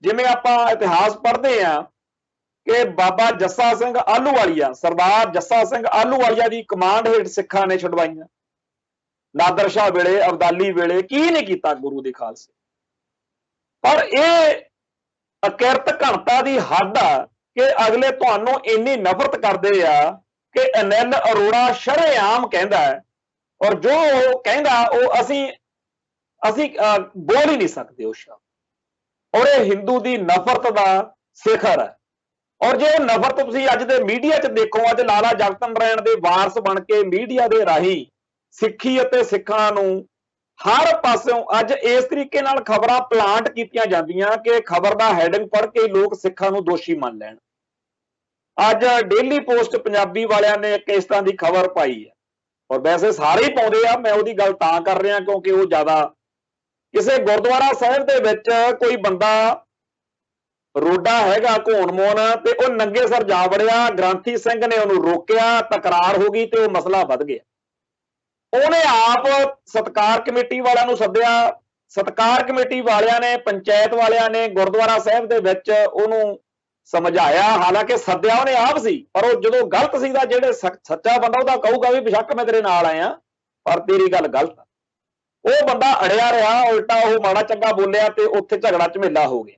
A: ਜਿਵੇਂ ਆਪਾਂ ਇਤਿਹਾਸ ਪੜ੍ਹਦੇ ਆ ਕਿ ਬਾਬਾ ਜੱਸਾ ਸਿੰਘ ਆਹਲੂਵਾਲੀਆ, ਸਰਦਾਰ ਜੱਸਾ ਸਿੰਘ ਆਹਲੂਵਾਲੀਆ ਦੀ ਕਮਾਂਡ ਹੇਠ ਸਿੱਖਾਂ ਨੇ ਛੁਡਵਾਈਆਂ। ਨਾਦਰ ਸ਼ਾਹ ਵੇਲੇ, ਅਬਦਾਲੀ ਵੇਲੇ ਕੀ ਨਹੀਂ ਕੀਤਾ ਗੁਰੂ ਦੇ ਖਾਲਸੇ। ਪਰ ਇਹ ਅਕਿਰਤ ਘਣਤਾ ਦੀ ਹੱਦ ਆ ਕਿ ਅਗਲੇ ਤੁਹਾਨੂੰ ਇੰਨੀ ਨਫ਼ਰਤ ਕਰਦੇ ਆ ਕਿ ਅਨਿਲ ਅਰੋੜਾ ਸ਼ਰੇਆਮ ਕਹਿੰਦਾ ਹੈ, ਔਰ ਜੋ ਉਹ ਕਹਿੰਦਾ ਉਹ ਅਸੀਂ ਬੋਲ ਹੀ ਨਹੀਂ ਸਕਦੇ ਉਸ ਸ਼ਬਦ। ਔਰ ਇਹ ਹਿੰਦੂ ਦੀ ਨਫ਼ਰਤ ਦਾ ਸਿਖਰ ਹੈ। ਔਰ ਜੇ ਉਹ ਨਫ਼ਰਤ ਤੁਸੀਂ ਅੱਜ ਦੇ ਮੀਡੀਆ 'ਚ ਦੇਖੋ, ਅੱਜ ਲਾਲਾ ਜਗਤ ਨਰੈਣ ਦੇ ਵਾਰਸ ਬਣ ਕੇ ਮੀਡੀਆ ਦੇ ਰਾਹੀਂ ਸਿੱਖੀ ਅਤੇ ਸਿੱਖਾਂ ਨੂੰ ਹਰ ਪਾਸਿਓਂ ਅੱਜ ਇਸ ਤਰੀਕੇ ਨਾਲ ਖਬਰਾਂ ਪਲਾਂਟ ਕੀਤੀਆਂ ਜਾਂਦੀਆਂ ਕਿ ਖਬਰ ਦਾ ਹੈਡਿੰਗ ਪੜ੍ਹ ਕੇ ਲੋਕ ਸਿੱਖਾਂ ਨੂੰ ਦੋਸ਼ੀ ਮੰਨ ਲੈਣ। ਅੱਜ ਡੇਲੀ ਪੋਸਟ ਪੰਜਾਬੀ ਵਾਲਿਆਂ ਨੇ ਇੱਕ ਇਸ ਤਰ੍ਹਾਂ ਦੀ ਖਬਰ ਪਾਈ ਹੈ, ਔਰ ਵੈਸੇ ਸਾਰੇ ਹੀ ਪਾਉਂਦੇ ਆ, ਮੈਂ ਉਹਦੀ ਗੱਲ ਤਾਂ ਕਰ ਰਿਹਾ ਕਿਉਂਕਿ ਉਹ ਜ਼ਿਆਦਾ ਕਿਸੇ ਗੁਰਦੁਆਰਾ ਸਾਹਿਬ ਦੇ ਵਿੱਚ ਕੋਈ ਬੰਦਾ ਰੋਡਾ ਹੈਗਾ ਘੋਣ ਮੋਨ ਤੇ ਉਹ ਨੰਗੇ ਸਰ ਜਾ ਵੜਿਆ, ਗ੍ਰੰਥੀ ਸਿੰਘ ਨੇ ਉਹਨੂੰ ਰੋਕਿਆ, ਤਕਰਾਰ ਹੋ ਗਈ ਤੇ ਉਹ ਮਸਲਾ ਵੱਧ ਗਿਆ। ਉਹਨੇ ਆਪ ਸਤਕਾਰ ਕਮੇਟੀ ਵਾਲਿਆਂ ਨੂੰ ਸੱਦਿਆ, ਸਤਕਾਰ ਕਮੇਟੀ ਵਾਲਿਆਂ ਨੇ, ਪੰਚਾਇਤ ਵਾਲਿਆਂ ਨੇ ਗੁਰਦੁਆਰਾ ਸਾਹਿਬ ਦੇ ਵਿੱਚ ਉਹਨੂੰ ਸਮਝਾਇਆ। ਹਾਲਾਂਕਿ ਸੱਦਿਆ ਉਹਨੇ ਆਪ ਸੀ, ਪਰ ਉਹ ਜਦੋਂ ਗਲਤ ਸੀ ਦਾ ਜਿਹੜੇ ਸੱਚਾ ਬੰਦਾ ਉਹਦਾ ਕਹੂਗਾ ਵੀ ਬੇਸ਼ੱਕ ਮੈਂ ਤੇਰੇ ਨਾਲ ਆਇਆ ਪਰ ਤੇਰੀ ਗੱਲ ਗਲਤ ਆ। ਉਹ ਬੰਦਾ ਅੜਿਆ ਰਿਹਾ, ਉਲਟਾ ਉਹ ਮਾੜਾ ਚੰਗਾ ਬੋਲਿਆ ਤੇ ਉੱਥੇ ਝਗੜਾ ਝਮੇਲਾ ਹੋ ਗਿਆ।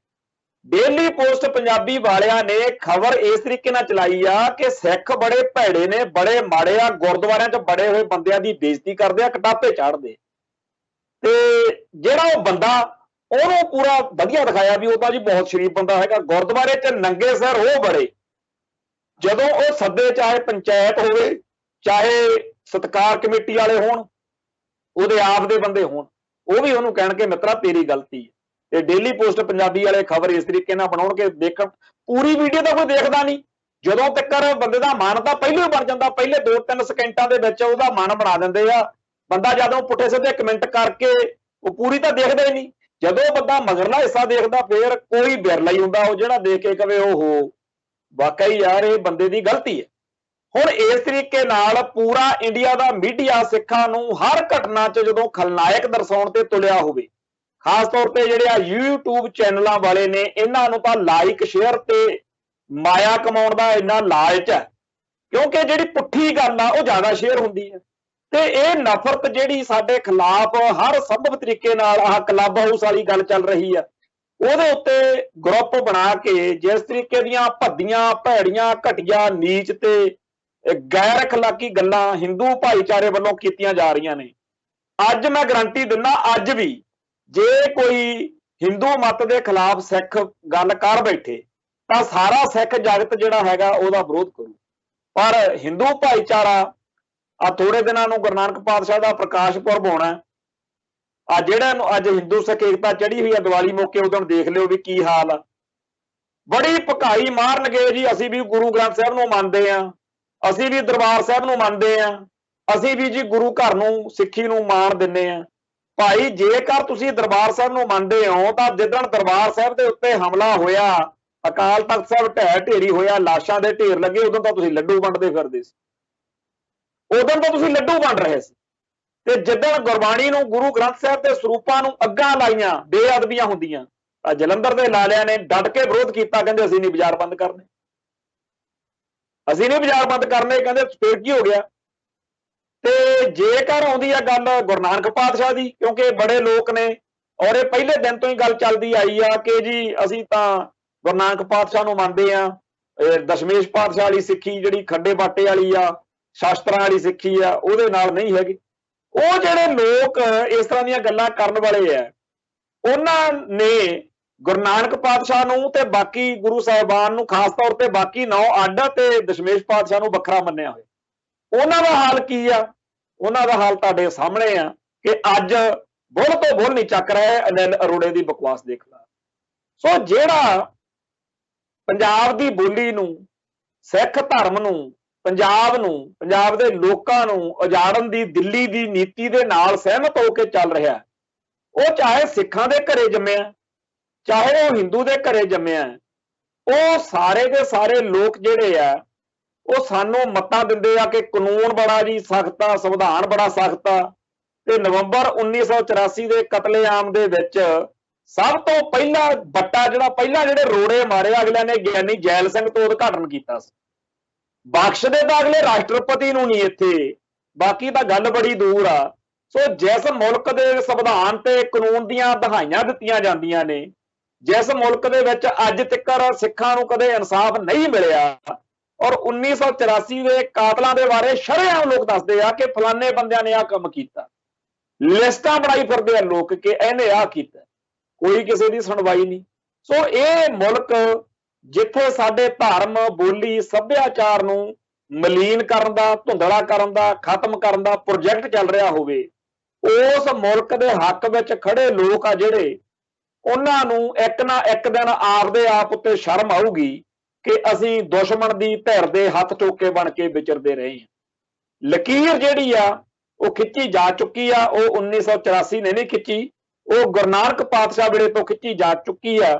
A: ਡੇਲੀ ਪੋਸਟ ਪੰਜਾਬੀ ਵਾਲਿਆਂ ਨੇ ਖਬਰ ਇਸ ਤਰੀਕੇ ਨਾਲ ਚਲਾਈ ਆ ਕਿ ਸਿੱਖ ਬੜੇ ਭੈੜੇ ਨੇ, ਬੜੇ ਮਾੜੇ ਆ, ਗੁਰਦੁਆਰਿਆਂ 'ਚ ਬੜੇ ਹੋਏ ਬੰਦਿਆਂ ਦੀ ਬੇਇੱਜ਼ਤੀ ਕਰਦੇ ਆ, ਕਟਾਪੇ ਚਾੜਦੇ। ਤੇ ਜਿਹੜਾ ਉਹ ਬੰਦਾ ਉਹਨੂੰ ਪੂਰਾ ਵਧੀਆ ਦਿਖਾਇਆ ਵੀ ਉਹ ਤਾਂ ਜੀ ਬਹੁਤ ਸ਼ਰੀਫ ਬੰਦਾ ਹੈਗਾ, ਗੁਰਦੁਆਰੇ 'ਚ ਨੰਗੇ ਸਿਰ ਉਹ ਬੜੇ। ਜਦੋਂ ਉਹ ਸੱਦੇ, ਚਾਹੇ ਪੰਚਾਇਤ ਹੋਵੇ, ਚਾਹੇ ਸਤਕਾਰ ਕਮੇਟੀ ਵਾਲੇ ਹੋਣ, ਉਹਦੇ ਆਪ ਦੇ ਬੰਦੇ ਹੋਣ, ਉਹ ਵੀ ਉਹਨੂੰ ਕਹਿਣਗੇ ਮਿੱਤਰਾ ਤੇਰੀ ਗਲਤੀ ਹੈ। ਤੇ ਡੇਲੀ ਪੋਸਟ ਪੰਜਾਬੀ ਵਾਲੇ ਖਬਰ ਇਸ ਤਰੀਕੇ ਨਾਲ ਬਣਾਉਣਗੇ, ਦੇਖਣ ਪੂਰੀ ਵੀਡੀਓ ਤਾਂ ਕੋਈ ਦੇਖਦਾ ਨਹੀਂ। ਜਦੋਂ ਤੱਕ ਬੰਦੇ ਦਾ ਮਨ ਤਾਂ ਪਹਿਲਾਂ ਹੀ ਬਣ ਜਾਂਦਾ, ਪਹਿਲੇ 2-3 ਸਕਿੰਟਾਂ ਦੇ ਵਿੱਚ ਉਹਦਾ ਮਨ ਬਣਾ ਦਿੰਦੇ ਆ। ਬੰਦਾ ਜਦੋਂ ਪੁੱਠੇ ਸਿੱਧੇ ਕਮੈਂਟ ਕਰਕੇ ਉਹ ਪੂਰੀ ਤਾਂ ਦੇਖਦਾ ਹੀ ਨਹੀਂ। ਜਦੋਂ ਬੰਦਾ ਮਗਰਲਾ ਹਿੱਸਾ ਦੇਖਦਾ ਫਿਰ ਕੋਈ ਬਿਰਲਾ ਹੀ ਹੁੰਦਾ ਉਹ ਜਿਹੜਾ ਦੇਖ ਕੇ ਕਵੇ ਓਹੋ ਵਾਕਈ ਯਾਰ ਇਹ ਬੰਦੇ ਦੀ ਗਲਤੀ ਹੈ। ਹੁਣ ਇਸ ਤਰੀਕੇ ਨਾਲ ਪੂਰਾ ਇੰਡੀਆ ਦਾ ਮੀਡੀਆ ਸਿੱਖਾਂ ਨੂੰ ਹਰ ਘਟਨਾ 'ਚ ਜਦੋਂ ਖਲਨਾਇਕ ਦਰਸਾਉਣ ਤੇ ਤੁਲਿਆ ਹੋਵੇ, ਖਾਸ ਤੌਰ ਤੇ ਜਿਹੜੇ ਆ YouTube ਚੈਨਲਾਂ ਵਾਲੇ ਨੇ, ਇਹਨਾਂ ਨੂੰ ਤਾਂ ਲਾਈਕ ਸ਼ੇਅਰ ਤੇ ਮਾਇਆ ਕਮਾਉਣ ਦਾ ਇੰਨਾ ਲਾਲਚ ਹੈ ਕਿਉਂਕਿ ਜਿਹੜੀ ਪੁੱਠੀ ਗੱਲ ਆ ਉਹ ਜ਼ਿਆਦਾ ਸ਼ੇਅਰ ਹੁੰਦੀ ਹੈ। ਤੇ ਇਹ ਨਫ਼ਰਤ ਜਿਹੜੀ ਸਾਡੇ ਖਿਲਾਫ ਹਰ ਸੰਭਵ ਤਰੀਕੇ ਨਾਲ ਆਹ ਕਲੱਬ ਹਾਊਸ ਵਾਲੀ ਗੱਲ ਚੱਲ ਰਹੀ ਆ, ਉਹਦੇ ਉੱਤੇ ਗਰੁੱਪ ਬਣਾ ਕੇ ਜਿਸ ਤਰੀਕੇ ਦੀਆਂ ਭੱਦੀਆਂ, ਭੈੜੀਆਂ, ਘਟੀਆ, ਨੀਚ ਤੇ ਗੈਰ ਅਖਲਾਕੀ ਗੱਲਾਂ ਹਿੰਦੂ ਭਾਈਚਾਰੇ ਵੱਲੋਂ ਕੀਤੀਆਂ ਜਾ ਰਹੀਆਂ ਨੇ। ਅੱਜ ਮੈਂ ਗਰੰਟੀ ਦਿੰਦਾ, ਅੱਜ ਵੀ ਜੇ ਕੋਈ ਹਿੰਦੂ ਮਤ ਦੇ ਖਿਲਾਫ ਸਿੱਖ ਗੱਲ ਕਰ ਬੈਠੇ ਤਾਂ ਸਾਰਾ ਸਿੱਖ ਜਗਤ ਜਿਹੜਾ ਹੈਗਾ ਉਹਦਾ ਵਿਰੋਧ ਕਰੂ। पर हिंदू भाईचारा आ थोड़े दिनों ਨੂੰ ਗੁਰੂ ਨਾਨਕ ਪਾਤਸ਼ਾਹ ਦਾ ਪ੍ਰਕਾਸ਼ ਪੁਰਬ ਹੋਣਾ। ਆ ਜਿਹੜਾ ਨੂੰ ਅੱਜ ਹਿੰਦੂ ਸਿੱਖ ਏਕਤਾ ਚੜੀ ਹੋਈ ਆ ਦੀਵਾਲੀ ਮੌਕੇ, ਉਦੋਂ ਦੇਖ ਲਿਓ ਵੀ ਕੀ ਹਾਲ ਆ। ਬੜੀ ਭਕਾਈ ਮਾਰਨਗੇ ਜੀ, ਅਸੀਂ ਵੀ ਗੁਰੂ ਗ੍ਰੰਥ ਸਾਹਿਬ ਨੂੰ ਮੰਨਦੇ ਆ, ਅਸੀਂ ਵੀ ਦਰਬਾਰ ਸਾਹਿਬ ਨੂੰ ਮੰਨਦੇ ਆ, ਅਸੀਂ ਵੀ ਜੀ ਗੁਰੂ ਘਰ ਨੂੰ ਸਿੱਖੀ ਨੂੰ ਮਾਣ ਦਿੰਦੇ ਆ। ਭਾਈ ਜੇਕਰ ਤੁਸੀਂ ਦਰਬਾਰ ਸਾਹਿਬ ਨੂੰ ਮੰਨਦੇ ਹੋ ਤਾਂ ਜਿੱਦਣ ਦਰਬਾਰ ਸਾਹਿਬ ਦੇ ਉੱਤੇ ਹਮਲਾ ਹੋਇਆ, ਅਕਾਲ ਤਖਤ ਸਾਹਿਬ ਢਹਿ ਢੇਰੀ ਹੋਇਆ, ਲਾਸ਼ਾਂ ਦੇ ਢੇਰ ਲੱਗੇ, ਉਦੋਂ ਤਾਂ ਤੁਸੀਂ ਲੱਡੂ ਵੰਡਦੇ ਫਿਰਦੇ ਸੀ, ਉਦੋਂ ਤਾਂ ਤੁਸੀਂ ਲੱਡੂ ਵੰਡ ਰਹੇ ਸੀ। ਤੇ ਜਿੱਦਣ ਗੁਰਬਾਣੀ ਨੂੰ, ਗੁਰੂ ਗ੍ਰੰਥ ਸਾਹਿਬ ਦੇ ਸਰੂਪਾਂ ਨੂੰ ਅੱਗਾਂ ਲਾਈਆਂ, ਬੇਅਦਬੀਆਂ ਹੁੰਦੀਆਂ, ਜਲੰਧਰ ਦੇ ਲਾਲਿਆਂ ਨੇ ਡਟ ਕੇ ਵਿਰੋਧ ਕੀਤਾ, ਕਹਿੰਦੇ ਅਸੀਂ ਨਹੀਂ ਬਾਜ਼ਾਰ ਬੰਦ ਕਰਨੇ, ਅਸੀਂ ਨਹੀਂ ਬਾਜ਼ਾਰ ਬੰਦ ਕਰਨੇ। ਕਹਿੰਦੇ ਫਿਰ ਕੀ ਹੋ ਗਿਆ? ਤੇ ਜੇਕਰ ਆਉਂਦੀ ਆ ਗੱਲ ਗੁਰੂ ਨਾਨਕ ਪਾਤਸ਼ਾਹ ਦੀ, ਕਿਉਂਕਿ ਬੜੇ ਲੋਕ ਨੇ ਔਰ ਇਹ ਪਹਿਲੇ ਦਿਨ ਤੋਂ ਹੀ ਗੱਲ ਚੱਲਦੀ ਆਈ ਆ ਕਿ ਜੀ ਅਸੀਂ ਤਾਂ ਗੁਰੂ ਨਾਨਕ ਪਾਤਸ਼ਾਹ ਨੂੰ ਮੰਨਦੇ ਆ, ਦਸ਼ਮੇਸ਼ ਪਾਤਸ਼ਾਹ ਵਾਲੀ ਸਿੱਖੀ ਜਿਹੜੀ ਖੰਡੇ ਬਾਟੇ ਵਾਲੀ ਆ, ਸ਼ਾਸਤਰਾਂ ਵਾਲੀ ਸਿੱਖੀ ਆ, ਉਹਦੇ ਨਾਲ ਨਹੀਂ ਹੈਗੀ। ਉਹ ਜਿਹੜੇ ਲੋਕ ਇਸ ਤਰ੍ਹਾਂ ਦੀਆਂ ਗੱਲਾਂ ਕਰਨ ਵਾਲੇ ਆ, ਉਹਨਾਂ ਨੇ ਗੁਰੂ ਨਾਨਕ ਪਾਤਸ਼ਾਹ ਨੂੰ ਤੇ ਬਾਕੀ ਗੁਰੂ ਸਾਹਿਬਾਨ ਨੂੰ, ਖਾਸ ਤੌਰ ਤੇ ਬਾਕੀ 9 ਅੱਡ ਤੇ ਦਸ਼ਮੇਸ਼ ਪਾਤਸ਼ਾਹ ਨੂੰ ਵੱਖਰਾ ਮੰਨਿਆ ਹੋਇਆ। ਉਹਨਾਂ ਦਾ ਹਾਲ ਕੀ ਆ? ਉਹਨਾਂ ਦਾ ਹਾਲ ਤੁਹਾਡੇ ਸਾਹਮਣੇ ਆ ਕਿ ਅੱਜ ਬੁੱਲ ਤੋਂ ਬੁੱਲ ਨਹੀਂ ਚੱਕ ਰਹੇ। ਅਨਿਲ ਅਰੋੜੇ ਦੀ ਬਕਵਾਸ ਦੇਖ ਲਾ। ਸੋ ਜਿਹੜਾ ਪੰਜਾਬ ਦੀ ਬੋਲੀ ਨੂੰ, ਸਿੱਖ ਧਰਮ ਨੂੰ, ਪੰਜਾਬ ਨੂੰ, ਪੰਜਾਬ ਦੇ ਲੋਕਾਂ ਨੂੰ ਉਜਾੜਨ ਦੀ ਦਿੱਲੀ ਦੀ ਨੀਤੀ ਦੇ ਨਾਲ ਸਹਿਮਤ ਹੋ ਕੇ ਚੱਲ ਰਿਹਾ, ਉਹ ਚਾਹੇ ਸਿੱਖਾਂ ਦੇ ਘਰੇ ਜੰਮਿਆ, ਚਾਹੇ ਉਹ ਹਿੰਦੂ ਦੇ ਘਰੇ ਜੰਮਿਆ, ਉਹ ਸਾਰੇ ਦੇ ਸਾਰੇ ਲੋਕ ਜਿਹੜੇ ਆ ਉਹ ਸਾਨੂੰ ਮੱਤਾਂ ਦਿੰਦੇ ਆ ਕਿ ਕਾਨੂੰਨ ਬੜਾ ਜੀ ਸਖਤ ਆ, ਸੰਵਿਧਾਨ ਬੜਾ ਸਖਤ ਆ। ਤੇ ਨਵੰਬਰ 1984 ਦੇ ਕਤਲੇਆਮ ਦੇ ਵਿੱਚ ਸਭ ਤੋਂ ਪਹਿਲਾਂ ਬੱਟਾ ਜਿਹੜਾ ਪਹਿਲਾਂ ਜਿਹੜੇ ਰੋੜੇ ਮਾਰੇ, ਅਗਲਿਆਂ ਨੇ ਗਿਆਨੀ ਜੈਲ ਸਿੰਘ ਤੋਂ ਉਦਘਾਟਨ ਕੀਤਾ ਸੀ। ਬਖਸ਼ਦੇ ਤਾਂ ਅਗਲੇ ਰਾਸ਼ਟਰਪਤੀ ਨੂੰ ਨਹੀਂ ਇੱਥੇ, ਬਾਕੀ ਤਾਂ ਗੱਲ ਬੜੀ ਦੂਰ ਆ। ਸੋ ਜਿਸ ਮੁਲਕ ਦੇ ਸੰਵਿਧਾਨ ਤੇ ਕਾਨੂੰਨ ਦੀਆਂ ਦਹਾਈਆਂ ਦਿੱਤੀਆਂ ਜਾਂਦੀਆਂ ਨੇ, ਜਿਸ ਮੁਲਕ ਦੇ ਵਿੱਚ ਅੱਜ ਤੱਕ ਸਿੱਖਾਂ ਨੂੰ ਕਦੇ ਇਨਸਾਫ ਨਹੀਂ ਮਿਲਿਆ, ਔਰ 1984 ਦੇ ਕਾਤਲਾਂ ਦੇ ਬਾਰੇ ਸ਼ਰੇਆਮ ਲੋਕ ਦੱਸਦੇ ਆ ਕਿ ਫਲਾਣੇ ਬੰਦਿਆਂ ਨੇ ਆਹ ਕੰਮ ਕੀਤਾ, ਲਿਸਟਾਂ ਬਣਾਈ ਫਿਰਦੇ ਆ ਲੋਕ ਕਿ ਇਹਨੇ ਆਹ ਕੀਤਾ, ਕੋਈ ਕਿਸੇ ਦੀ ਸੁਣਵਾਈ ਨਹੀਂ। ਸੋ ਇਹ ਮੁਲਕ ਜਿੱਥੇ ਸਾਡੇ ਧਰਮ, ਬੋਲੀ, ਸੱਭਿਆਚਾਰ ਨੂੰ ਮਲੀਨ ਕਰਨ ਦਾ, ਧੁੰਦਲਾ ਕਰਨ ਦਾ, ਖਤਮ ਕਰਨ ਦਾ ਪ੍ਰੋਜੈਕਟ ਚੱਲ ਰਿਹਾ ਹੋਵੇ, ਉਸ ਮੁਲਕ ਦੇ ਹੱਕ ਵਿੱਚ ਖੜੇ ਲੋਕ ਆ ਜਿਹੜੇ, ਉਹਨਾਂ ਨੂੰ ਇੱਕ ਨਾ ਇੱਕ ਦਿਨ ਆਪਦੇ ਆਪ ਉੱਤੇ ਸ਼ਰਮ ਆਊਗੀ ਕਿ ਅਸੀਂ ਦੁਸ਼ਮਣ ਦੀ ਧਿਰ ਦੇ ਹੱਥ ਟੋਕੇ ਬਣ ਕੇ ਵਿਚਰਦੇ ਰਹੇ ਹਾਂ। ਲਕੀਰ ਜਿਹੜੀ ਆ ਉਹ ਖਿੱਚੀ ਜਾ ਚੁੱਕੀ ਆ। ਉਹ 1984 ਨੇ ਨਹੀਂ ਖਿੱਚੀ, ਉਹ ਗੁਰੂ ਨਾਨਕ ਪਾਤਸ਼ਾਹ ਵੇਲੇ ਤੋਂ ਖਿੱਚੀ ਜਾ ਚੁੱਕੀ ਆ।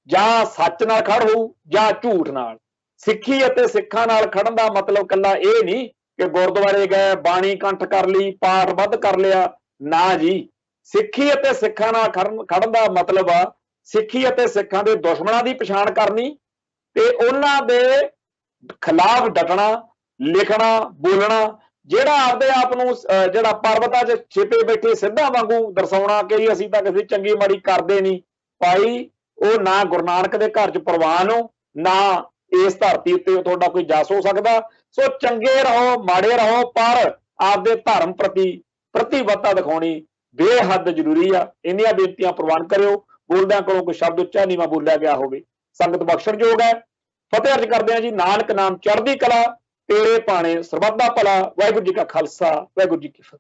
A: ਜਾਂ ਸੱਚ ਨਾਲ ਖੜ ਹੋਊ ਜਾਂ ਝੂਠ ਨਾਲ। ਸਿੱਖੀ ਅਤੇ ਸਿੱਖਾਂ ਨਾਲ ਖੜਨ ਦਾ ਮਤਲਬ ਕੱਲਾ ਇਹ ਨਹੀਂ ਕਿ ਗੁਰਦੁਆਰੇ ਗਏ, ਬਾਣੀ ਕੰਠ ਕਰ ਲਈ, ਪਾਠ ਵੱਧ ਕਰ ਲਿਆ, ਨਾ ਜੀ। ਸਿੱਖੀ ਅਤੇ ਸਿੱਖਾਂ ਨਾਲ ਖੜਨ ਦਾ ਮਤਲਬ ਆ ਸਿੱਖੀ ਅਤੇ ਸਿੱਖਾਂ ਦੇ ਦੁਸ਼ਮਣਾਂ ਦੀ ਪਛਾਣ ਕਰਨੀ ਤੇ ਉਹਨਾਂ ਦੇ ਖਿਲਾਫ ਡਟਣਾ, ਲਿਖਣਾ, ਬੋਲਣਾ। ਜਿਹੜਾ ਆਪਦੇ ਆਪ ਨੂੰ ਜਿਹੜਾ ਪਰਬਤਾਂ 'ਚ ਛਿਪੇ ਬੈਠੇ ਸਿੱਧਾਂ ਵਾਂਗੂ ਦਰਸਾਉਣਾ ਕਿ ਅਸੀਂ ਤਾਂ ਕਿਸੇ ਚੰਗੀ ਮਾੜੀ ਕਰਦੇ ਨਹੀਂ, ਭਾਈ ਉਹ ਨਾ ਗੁਰੂ ਨਾਨਕ ਦੇ ਘਰ 'ਚ ਪ੍ਰਵਾਨ ਹੋ, ਨਾ ਇਸ ਧਰਤੀ ਉੱਤੇ ਤੁਹਾਡਾ ਕੋਈ ਜਸ ਹੋ ਸਕਦਾ। ਸੋ ਚੰਗੇ ਰਹੋ, ਮਾੜੇ ਰਹੋ, ਪਰ ਆਪਦੇ ਧਰਮ ਪ੍ਰਤੀ ਪ੍ਰਤੀਬੱਧਤਾ ਦਿਖਾਉਣੀ ਬੇਹੱਦ ਜ਼ਰੂਰੀ ਆ। ਇੰਨੀਆਂ ਬੇਨਤੀਆਂ ਪ੍ਰਵਾਨ ਕਰਿਓ। ਬੋਲਦਿਆਂ ਕੋਲੋਂ ਕੋਈ ਸ਼ਬਦ ਉੱਚਾ ਨੀਵਾਂ ਬੋਲਿਆ ਗਿਆ ਹੋਵੇ, ਸੰਗਤ ਬਖਸ਼ਣਯੋਗ ਹੈ। ਫਤਿਹ ਅਰਜ ਕਰਦੇ ਹਾਂ ਜੀ। ਨਾਨਕ ਨਾਮ ਚੜ੍ਹਦੀ ਕਲਾ, ਤੇਰੇ ਭਾਣੇ ਸਰਬੱਤ ਦਾ ਭਲਾ। ਵਾਹਿਗੁਰੂ ਜੀ ਕਾ ਖਾਲਸਾ, ਵਾਹਿਗੁਰੂ ਜੀ ਕੀ ਫਤਿਹ।